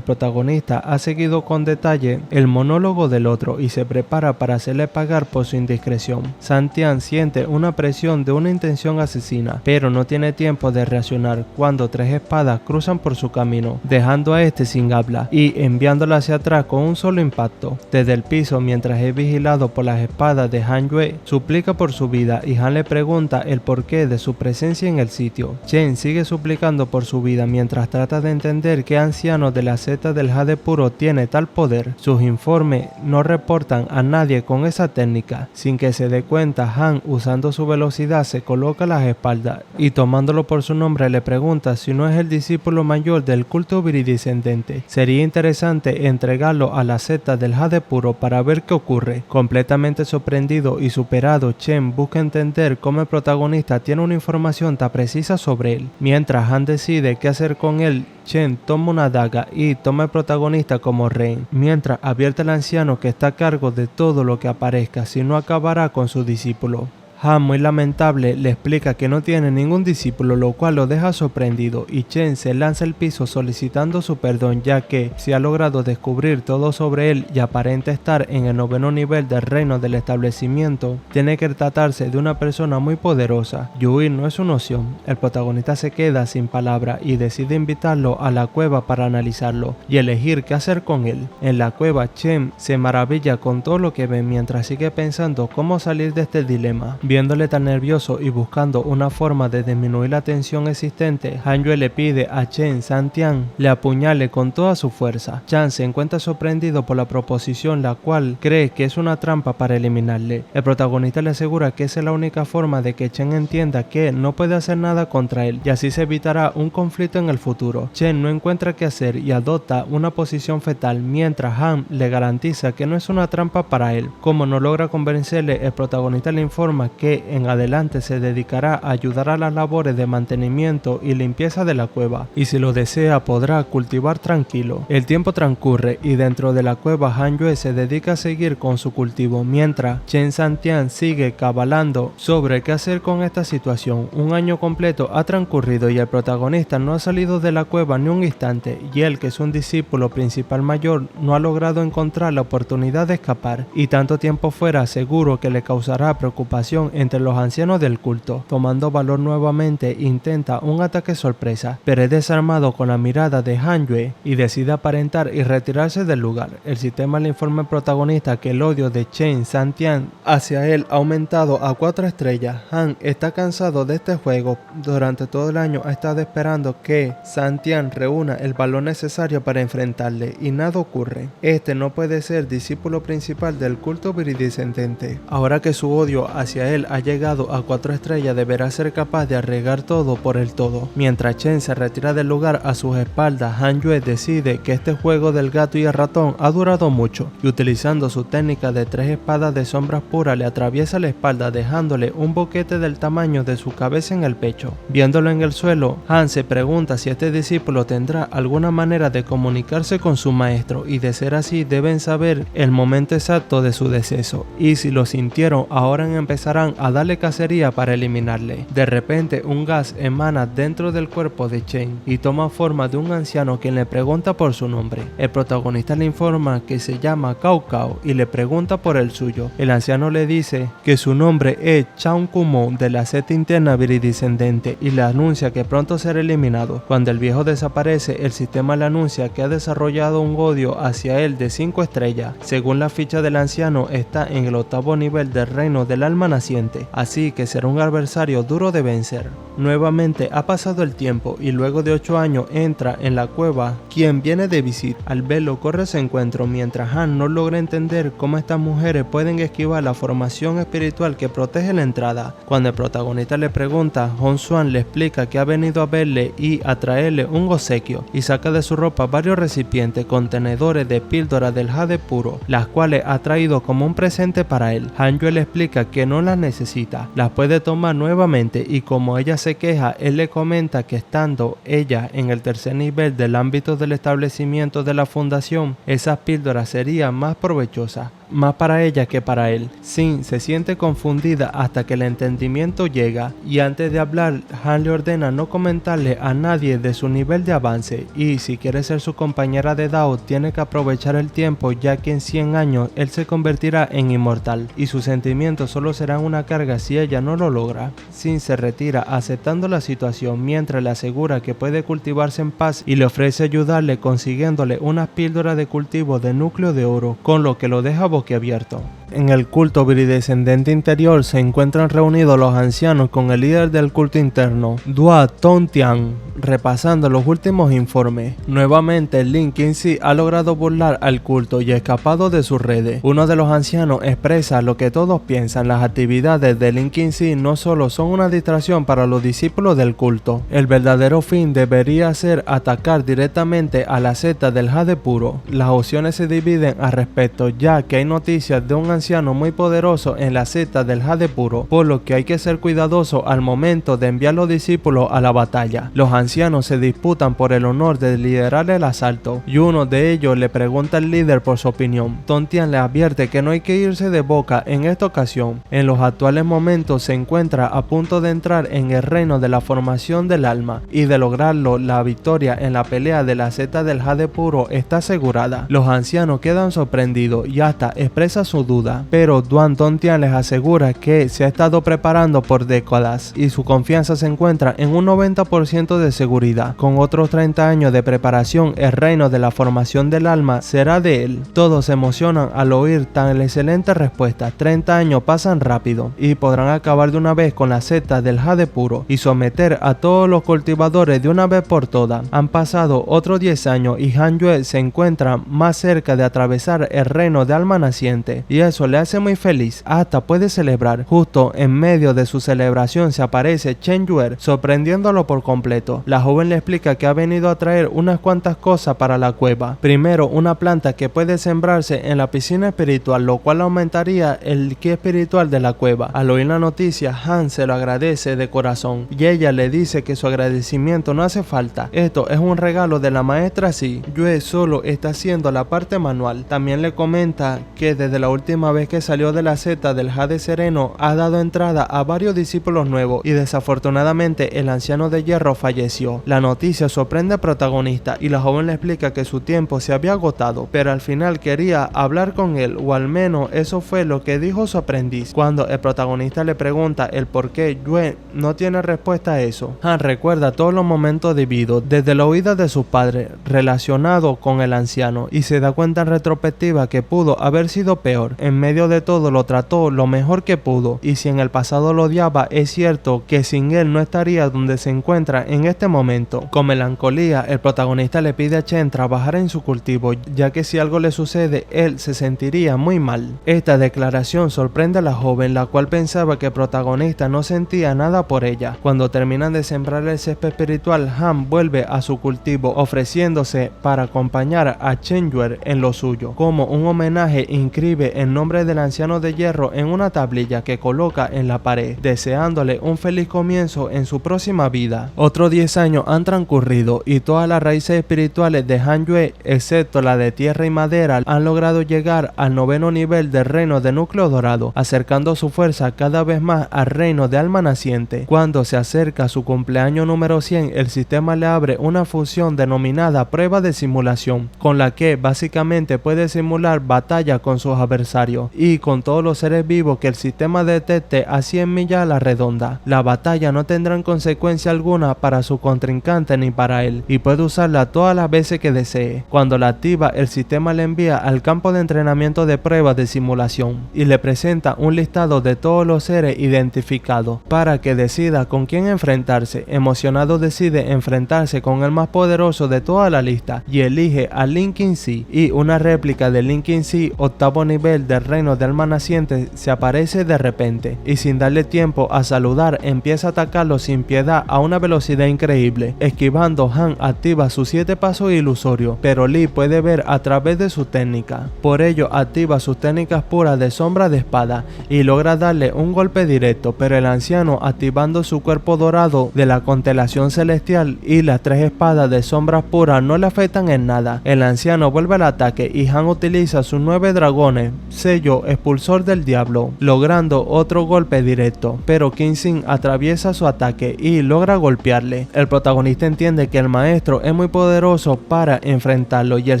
protagonista ha seguido con detalle el monólogo del otro y se prepara para hacerle pagar por su indiscreción. Santian siente una presión de una intención asesina, pero no tiene tiempo de reaccionar cuando 3 espadas cruzan por su camino, dejando a este sin habla y enviándolo hacia atrás con un solo impacto. Desde el piso, mientras es vigilado por las espadas de Han Yue, suplica por su vida y Han le pregunta el porqué de su presencia en el sitio. Chen sigue suplicando por su vida mientras trata de entender qué anciano de la secta del Jade Puro tiene tal poder. Sus informes no reportan a nadie con esa técnica. Sin que se dé cuenta, Han, usando su velocidad, se coloca a las espaldas y tomándolo por su nombre le pregunta si no es el discípulo mayor del culto viridescendente. Sería interesante entregarlo a la secta del Jade Puro para ver qué ocurre. Completamente sorprendido y superado, Chen busca entender cómo el protagonista tiene una información tan precisa sobre él. Mientras Han decide qué hacer con él, Chen toma una daga y toma al protagonista como rehén, mientras advierte al anciano que está a cargo de todo lo que aparezca, si no acabará con su discípulo. Han, muy lamentable, le explica que no tiene ningún discípulo, lo cual lo deja sorprendido, y Chen se lanza al piso solicitando su perdón, ya que si ha logrado descubrir todo sobre él y aparenta estar en el 9º nivel del reino del establecimiento, tiene que tratarse de una persona muy poderosa y huir no es una opción. El protagonista se queda sin palabra y decide invitarlo a la cueva para analizarlo y elegir qué hacer con él. En la cueva, Chen se maravilla con todo lo que ve mientras sigue pensando cómo salir de este dilema. Viéndole tan nervioso y buscando una forma de disminuir la tensión existente, Han Yue le pide a Chen Santian le apuñale con toda su fuerza. Chan se encuentra sorprendido por la proposición, la cual cree que es una trampa para eliminarle. El protagonista le asegura que esa es la única forma de que Chen entienda que no puede hacer nada contra él y así se evitará un conflicto en el futuro. Chen no encuentra qué hacer y adopta una posición fetal mientras Han le garantiza que no es una trampa para él. Como no logra convencerle, el protagonista le informa que en adelante se dedicará a ayudar a las labores de mantenimiento y limpieza de la cueva, y si lo desea podrá cultivar tranquilo. El tiempo transcurre y dentro de la cueva Han Yue se dedica a seguir con su cultivo, mientras Chen Santian sigue cabalando sobre qué hacer con esta situación. Un año completo ha transcurrido y el protagonista no ha salido de la cueva ni un instante, y él, que es un discípulo principal mayor, no ha logrado encontrar la oportunidad de escapar, y tanto tiempo fuera seguro que le causará preocupación entre los ancianos del culto. Tomando valor nuevamente, intenta un ataque sorpresa, pero es desarmado con la mirada de Han Yue y decide aparentar y retirarse del lugar. El sistema le informa al protagonista que el odio de Chen Santian hacia él ha aumentado a 4 estrellas. Han está cansado de este juego. Durante todo el año ha estado esperando que Santian reúna el valor necesario para enfrentarle y nada ocurre. Este no puede ser discípulo principal del culto viridescendente. Ahora que su odio hacia él ha llegado a 4 estrellas, deberá ser capaz de arriesgar todo por el todo. Mientras Chen se retira del lugar a sus espaldas, Han Yue decide que este juego del gato y el ratón ha durado mucho y utilizando su técnica de 3 espadas de sombras puras le atraviesa la espalda dejándole un boquete del tamaño de su cabeza en el pecho. Viéndolo en el suelo, Han se pregunta si este discípulo tendrá alguna manera de comunicarse con su maestro y de ser así deben saber el momento exacto de su deceso, y si lo sintieron ahora empezarán a darle cacería para eliminarle. De repente un gas emana dentro del cuerpo de Chen y toma forma de un anciano quien le pregunta por su nombre. El protagonista le informa que se llama Cao Cao y le pregunta por el suyo. El anciano le dice que su nombre es Chang Kumo de la secta interna viridescendente y le anuncia que pronto será eliminado. Cuando el viejo desaparece, el sistema le anuncia que ha desarrollado un odio hacia él de 5 estrellas. Según la ficha del anciano, está en el 8º nivel del reino del alma naciente, así que será un adversario duro de vencer. Nuevamente ha pasado el tiempo y luego de 8 años entra en la cueva quien viene de visita. Al verlo corre a su encuentro mientras Han no logra entender cómo estas mujeres pueden esquivar la formación espiritual que protege la entrada. Cuando el protagonista le pregunta, Hong Xuan le explica que ha venido a verle y a traerle un obsequio y saca de su ropa varios recipientes contenedores de píldoras del jade puro, las cuales ha traído como un presente para él. Han Yue le explica que no las necesita, las puede tomar nuevamente y como ella se queja, él le comenta que estando ella en el 3er nivel del ámbito del establecimiento de la fundación, esas píldoras serían más provechosas, más para ella que para él. Sin se siente confundida hasta que el entendimiento llega y antes de hablar Han le ordena no comentarle a nadie de su nivel de avance y si quiere ser su compañera de Dao tiene que aprovechar el tiempo ya que en 100 años él se convertirá en inmortal y sus sentimientos solo serán una carga si ella no lo logra. Sin se retira aceptando la situación mientras le asegura que puede cultivarse en paz y le ofrece ayudarle consiguiéndole unas píldoras de cultivo de núcleo de oro, con lo que lo deja boquiabierto. En el culto viridescendente interior se encuentran reunidos los ancianos con el líder del culto interno, Dua Tongtian, repasando los últimos informes. Nuevamente Lin Qingxi ha logrado burlar al culto y escapado de sus redes. Uno de los ancianos expresa lo que todos piensan: las actividades de Lin Qingxi no solo son una distracción para los discípulos del culto, el verdadero fin debería ser atacar directamente a la secta del jade puro. Las opciones se dividen al respecto, ya que hay noticias de un anciano anciano muy poderoso en la secta del Jade Puro, por lo que hay que ser cuidadoso al momento de enviar los discípulos a la batalla. Los ancianos se disputan por el honor de liderar el asalto, y uno de ellos le pregunta al líder por su opinión. Ton Tian le advierte que no hay que irse de boca en esta ocasión. En los actuales momentos se encuentra a punto de entrar en el reino de la formación del alma, y de lograrlo la victoria en la pelea de la secta del Jade Puro está asegurada. Los ancianos quedan sorprendidos y hasta expresa su duda, pero Duan Ton Tian les asegura que se ha estado preparando por décadas y su confianza se encuentra en un 90% de seguridad. Con otros 30 años de preparación, el reino de la formación del alma será de él. Todos se emocionan al oír tan excelente respuesta. 30 años pasan rápido y podrán acabar de una vez con la secta del Jade Puro y someter a todos los cultivadores de una vez por todas. Han pasado otros 10 años y Han Yue se encuentra más cerca de atravesar el reino de alma naciente, y eso le hace muy feliz, hasta puede celebrar. Justo en medio de su celebración se aparece Chen Yue, sorprendiéndolo por completo. La joven le explica que ha venido a traer unas cuantas cosas para la cueva. Primero, una planta que puede sembrarse en la piscina espiritual, lo cual aumentaría el ki espiritual de la cueva. Al oír la noticia, Han se lo agradece de corazón y ella le dice que su agradecimiento no hace falta. Esto es un regalo de la maestra Si. Yue solo está haciendo la parte manual. También le comenta que desde la última vez que salió de la secta del Jade Sereno ha dado entrada a varios discípulos nuevos y desafortunadamente el anciano de hierro falleció. La noticia sorprende al protagonista y la joven le explica que su tiempo se había agotado, pero al final quería hablar con él, o al menos eso fue lo que dijo su aprendiz. Cuando el protagonista le pregunta el por qué, Yue no tiene respuesta a eso. Han recuerda todos los momentos vividos desde la huida de sus padres relacionado con el anciano y se da cuenta en retrospectiva que pudo haber sido peor. En medio de todo lo trató lo mejor que pudo, y si en el pasado lo odiaba, es cierto que sin él no estaría donde se encuentra en este momento. Con melancolía, el protagonista le pide a Chen trabajar en su cultivo, ya que si algo le sucede, él se sentiría muy mal. Esta declaración sorprende a la joven, la cual pensaba que el protagonista no sentía nada por ella. Cuando terminan de sembrar el césped espiritual, Han vuelve a su cultivo ofreciéndose para acompañar a Chen Yue en lo suyo. Como un homenaje, inscribe el nombre del anciano de hierro en una tablilla que coloca en la pared, deseándole un feliz comienzo en su próxima vida. Otros 10 años han transcurrido y todas las raíces espirituales de Han Yue, excepto la de tierra y madera, han logrado llegar al 9º nivel del reino de núcleo dorado, acercando su fuerza cada vez más al reino de alma naciente. Cuando se acerca su cumpleaños número 100, el sistema le abre una función denominada prueba de simulación, con la que básicamente puede simular batalla con sus adversarios y con todos los seres vivos que el sistema detecte a 100 millas a la redonda. La batalla no tendrá consecuencia alguna para su contrincante ni para él, y puede usarla todas las veces que desee. Cuando la activa, el sistema le envía al campo de entrenamiento de pruebas de simulación y le presenta un listado de todos los seres identificados para que decida con quién enfrentarse. Emocionado, decide enfrentarse con el más poderoso de toda la lista y elige a Lin Qingxi, y una réplica de Lin Qingxi, 8º nivel del reino de alma naciente, se aparece de repente y sin darle tiempo a saludar empieza a atacarlo sin piedad a una velocidad increíble. Esquivando, Han activa sus 7 pasos ilusorios, pero Li puede ver a través de su técnica. Por ello activa sus técnicas puras de sombra de espada y logra darle un golpe directo, pero el anciano, activando su cuerpo dorado de la constelación celestial y las 3 espadas de sombras puras, no le afectan en nada. El anciano vuelve al ataque y Han utiliza sus 9 dragones, sello expulsor del diablo, logrando otro golpe directo, pero Qingxi atraviesa su ataque y logra golpearle. El protagonista entiende que el maestro es muy poderoso para enfrentarlo y el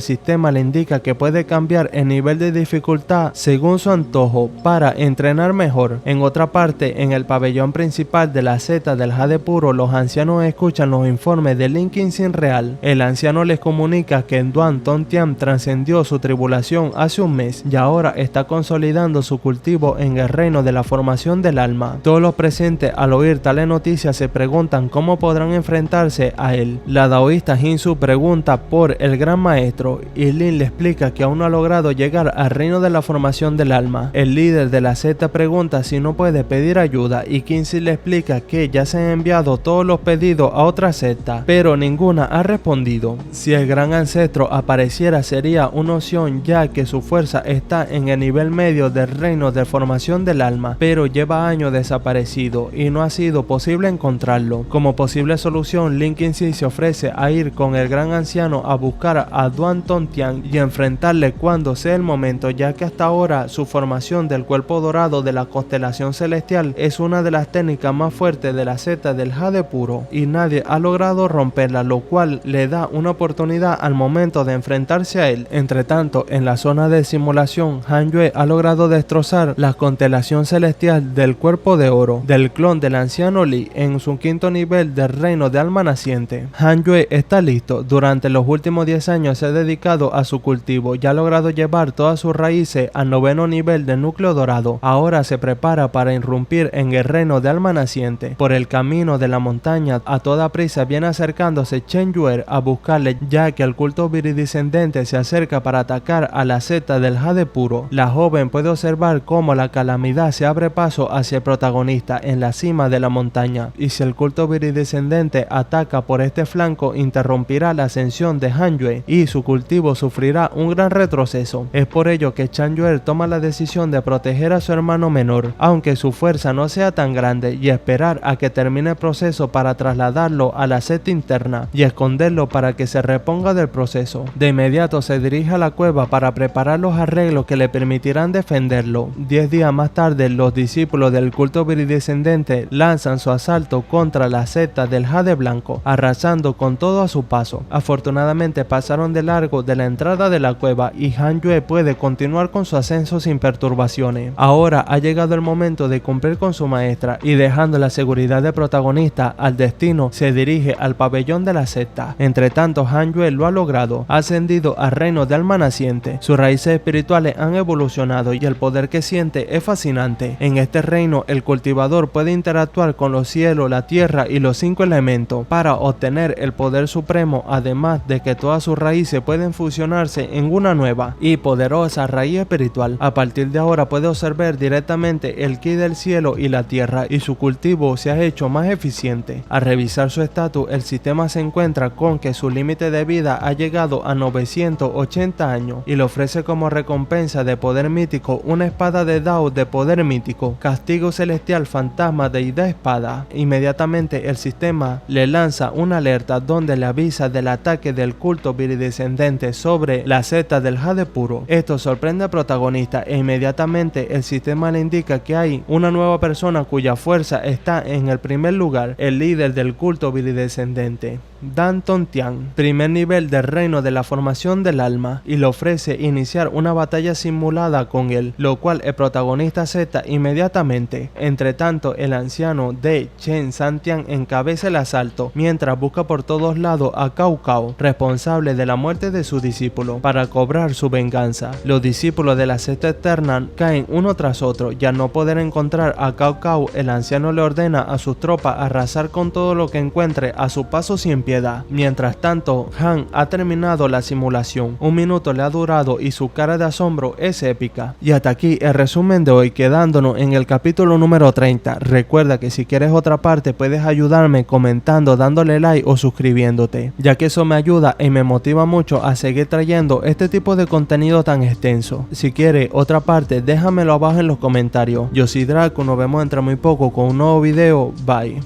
sistema le indica que puede cambiar el nivel de dificultad según su antojo para entrenar mejor. En otra parte, en el pabellón principal de la secta del Jade Puro, los ancianos escuchan los informes de Lin Qingxi real. El anciano les comunica que Duan Ton Tian trascendió su tribulación hace un mes y ahora está consolidando su cultivo en el reino de la formación del alma. Todos los presentes al oír tales noticias se preguntan cómo podrán enfrentarse a él. La taoísta Jinsu pregunta por el gran maestro y Lin le explica que aún no ha logrado llegar al reino de la formación del alma. El líder de la secta pregunta si no puede pedir ayuda y Qingxi le explica que ya se han enviado todos los pedidos a otra secta, pero ninguna ha respondido. Si el gran ancestro apareciera sería una opción, ya que su fuerza está en el nivel medio del reino de formación del alma, pero lleva años desaparecido y no ha sido posible encontrarlo. Como posible solución, Lin Qingxi se ofrece a ir con el gran anciano a buscar a Duan Tongtian y enfrentarle cuando sea el momento, ya que hasta ahora su formación del cuerpo dorado de la constelación celestial es una de las técnicas más fuertes de la secta del Jade puro y nadie ha logrado romperla, lo cual le da una oportunidad al momento de enfrentarse a él. Entre tanto, en la zona de simulación, Han Yue ha logrado destrozar la constelación celestial del cuerpo de oro del clon del anciano Li en su quinto nivel del reino de alma naciente. Han Yue está listo. Durante los últimos 10 años se ha dedicado a su cultivo y ha logrado llevar todas sus raíces al noveno nivel del núcleo dorado. Ahora se prepara para irrumpir en el reino de alma naciente. Por el camino de la montaña, a toda prisa viene acercándose Chen Yue a buscarle, ya que el culto viridiscendente se acerca para atacar a la secta del Jade puro. La joven puede observar cómo la calamidad se abre paso hacia el protagonista en la cima de la montaña, y si el culto viridiscendente ataca por este flanco, interrumpirá la ascensión de Han Yue y su cultivo sufrirá un gran retroceso. Es por ello que Chen Yue toma la decisión de proteger a su hermano menor, aunque su fuerza no sea tan grande, y esperar a que termine el proceso para trasladarlo a la secta interna y esconderlo para que se reponga del proceso. De inmediato se dirige a la cueva para preparar los arreglos que le permitirán defenderlo. 10 días más tarde, los discípulos del culto viridiscendente lanzan su asalto contra la secta del Jade blanco, arrasando con todo a su paso. Afortunadamente pasaron de largo de la entrada de la cueva y Han Yue puede continuar con su ascenso sin perturbaciones. Ahora ha llegado el momento de cumplir con su maestra, y dejando la seguridad de protagonista al destino, se dirige al pabellón de la secta. Entre tanto, Han Yue lo ha logrado, ha ascendido al reino de alma naciente. Sus raíces espirituales han evolucionado y el poder que siente es fascinante. En este reino, el cultivador puede interactuar con los cielos, la tierra y los 5 elementos para obtener el poder supremo, además de que todas sus raíces pueden fusionarse en una nueva y poderosa raíz espiritual. A partir de ahora puede observar directamente el ki del cielo y la tierra, y su cultivo se ha hecho más eficiente. Al revisar su estatus, el sistema se encuentra con que su límite de vida ha llegado a 980 años y le ofrece como recompensa de poder mítico una espada de Dao de poder mítico, castigo celestial, fantasma, deidad, espada. Inmediatamente el sistema le lanza una alerta donde le avisa del ataque del culto viridiscendente sobre la secta del Jade puro. Esto sorprende al protagonista e inmediatamente el sistema le indica que hay una nueva persona cuya fuerza está en el primer lugar, el líder del culto viridiscendente, Dan Tongtian, primer nivel del reino de la formación del alma, y le ofrece iniciar una batalla simulada con él, lo cual el protagonista acepta inmediatamente. Entre tanto, el anciano de Chen Santian encabeza el asalto, mientras busca por todos lados a Cao Cao, responsable de la muerte de su discípulo, para cobrar su venganza. Los discípulos de la secta eterna caen uno tras otro, y al no poder encontrar a Cao Cao, el anciano le ordena a sus tropas arrasar con todo lo que encuentre a su paso sin piedad. Mientras tanto, Han ha terminado la simulación. 1 minuto le ha durado y su cara de asombro es épica. Y hasta aquí el resumen de hoy, quedándonos en el capítulo número 30. Recuerda que si quieres otra parte puedes ayudarme comentando, dándole like o suscribiéndote, ya que eso me ayuda y me motiva mucho a seguir trayendo este tipo de contenido tan extenso. Si quieres otra parte, déjamelo abajo en los comentarios. Yo soy Draco, nos vemos entre muy poco con un nuevo video. Bye.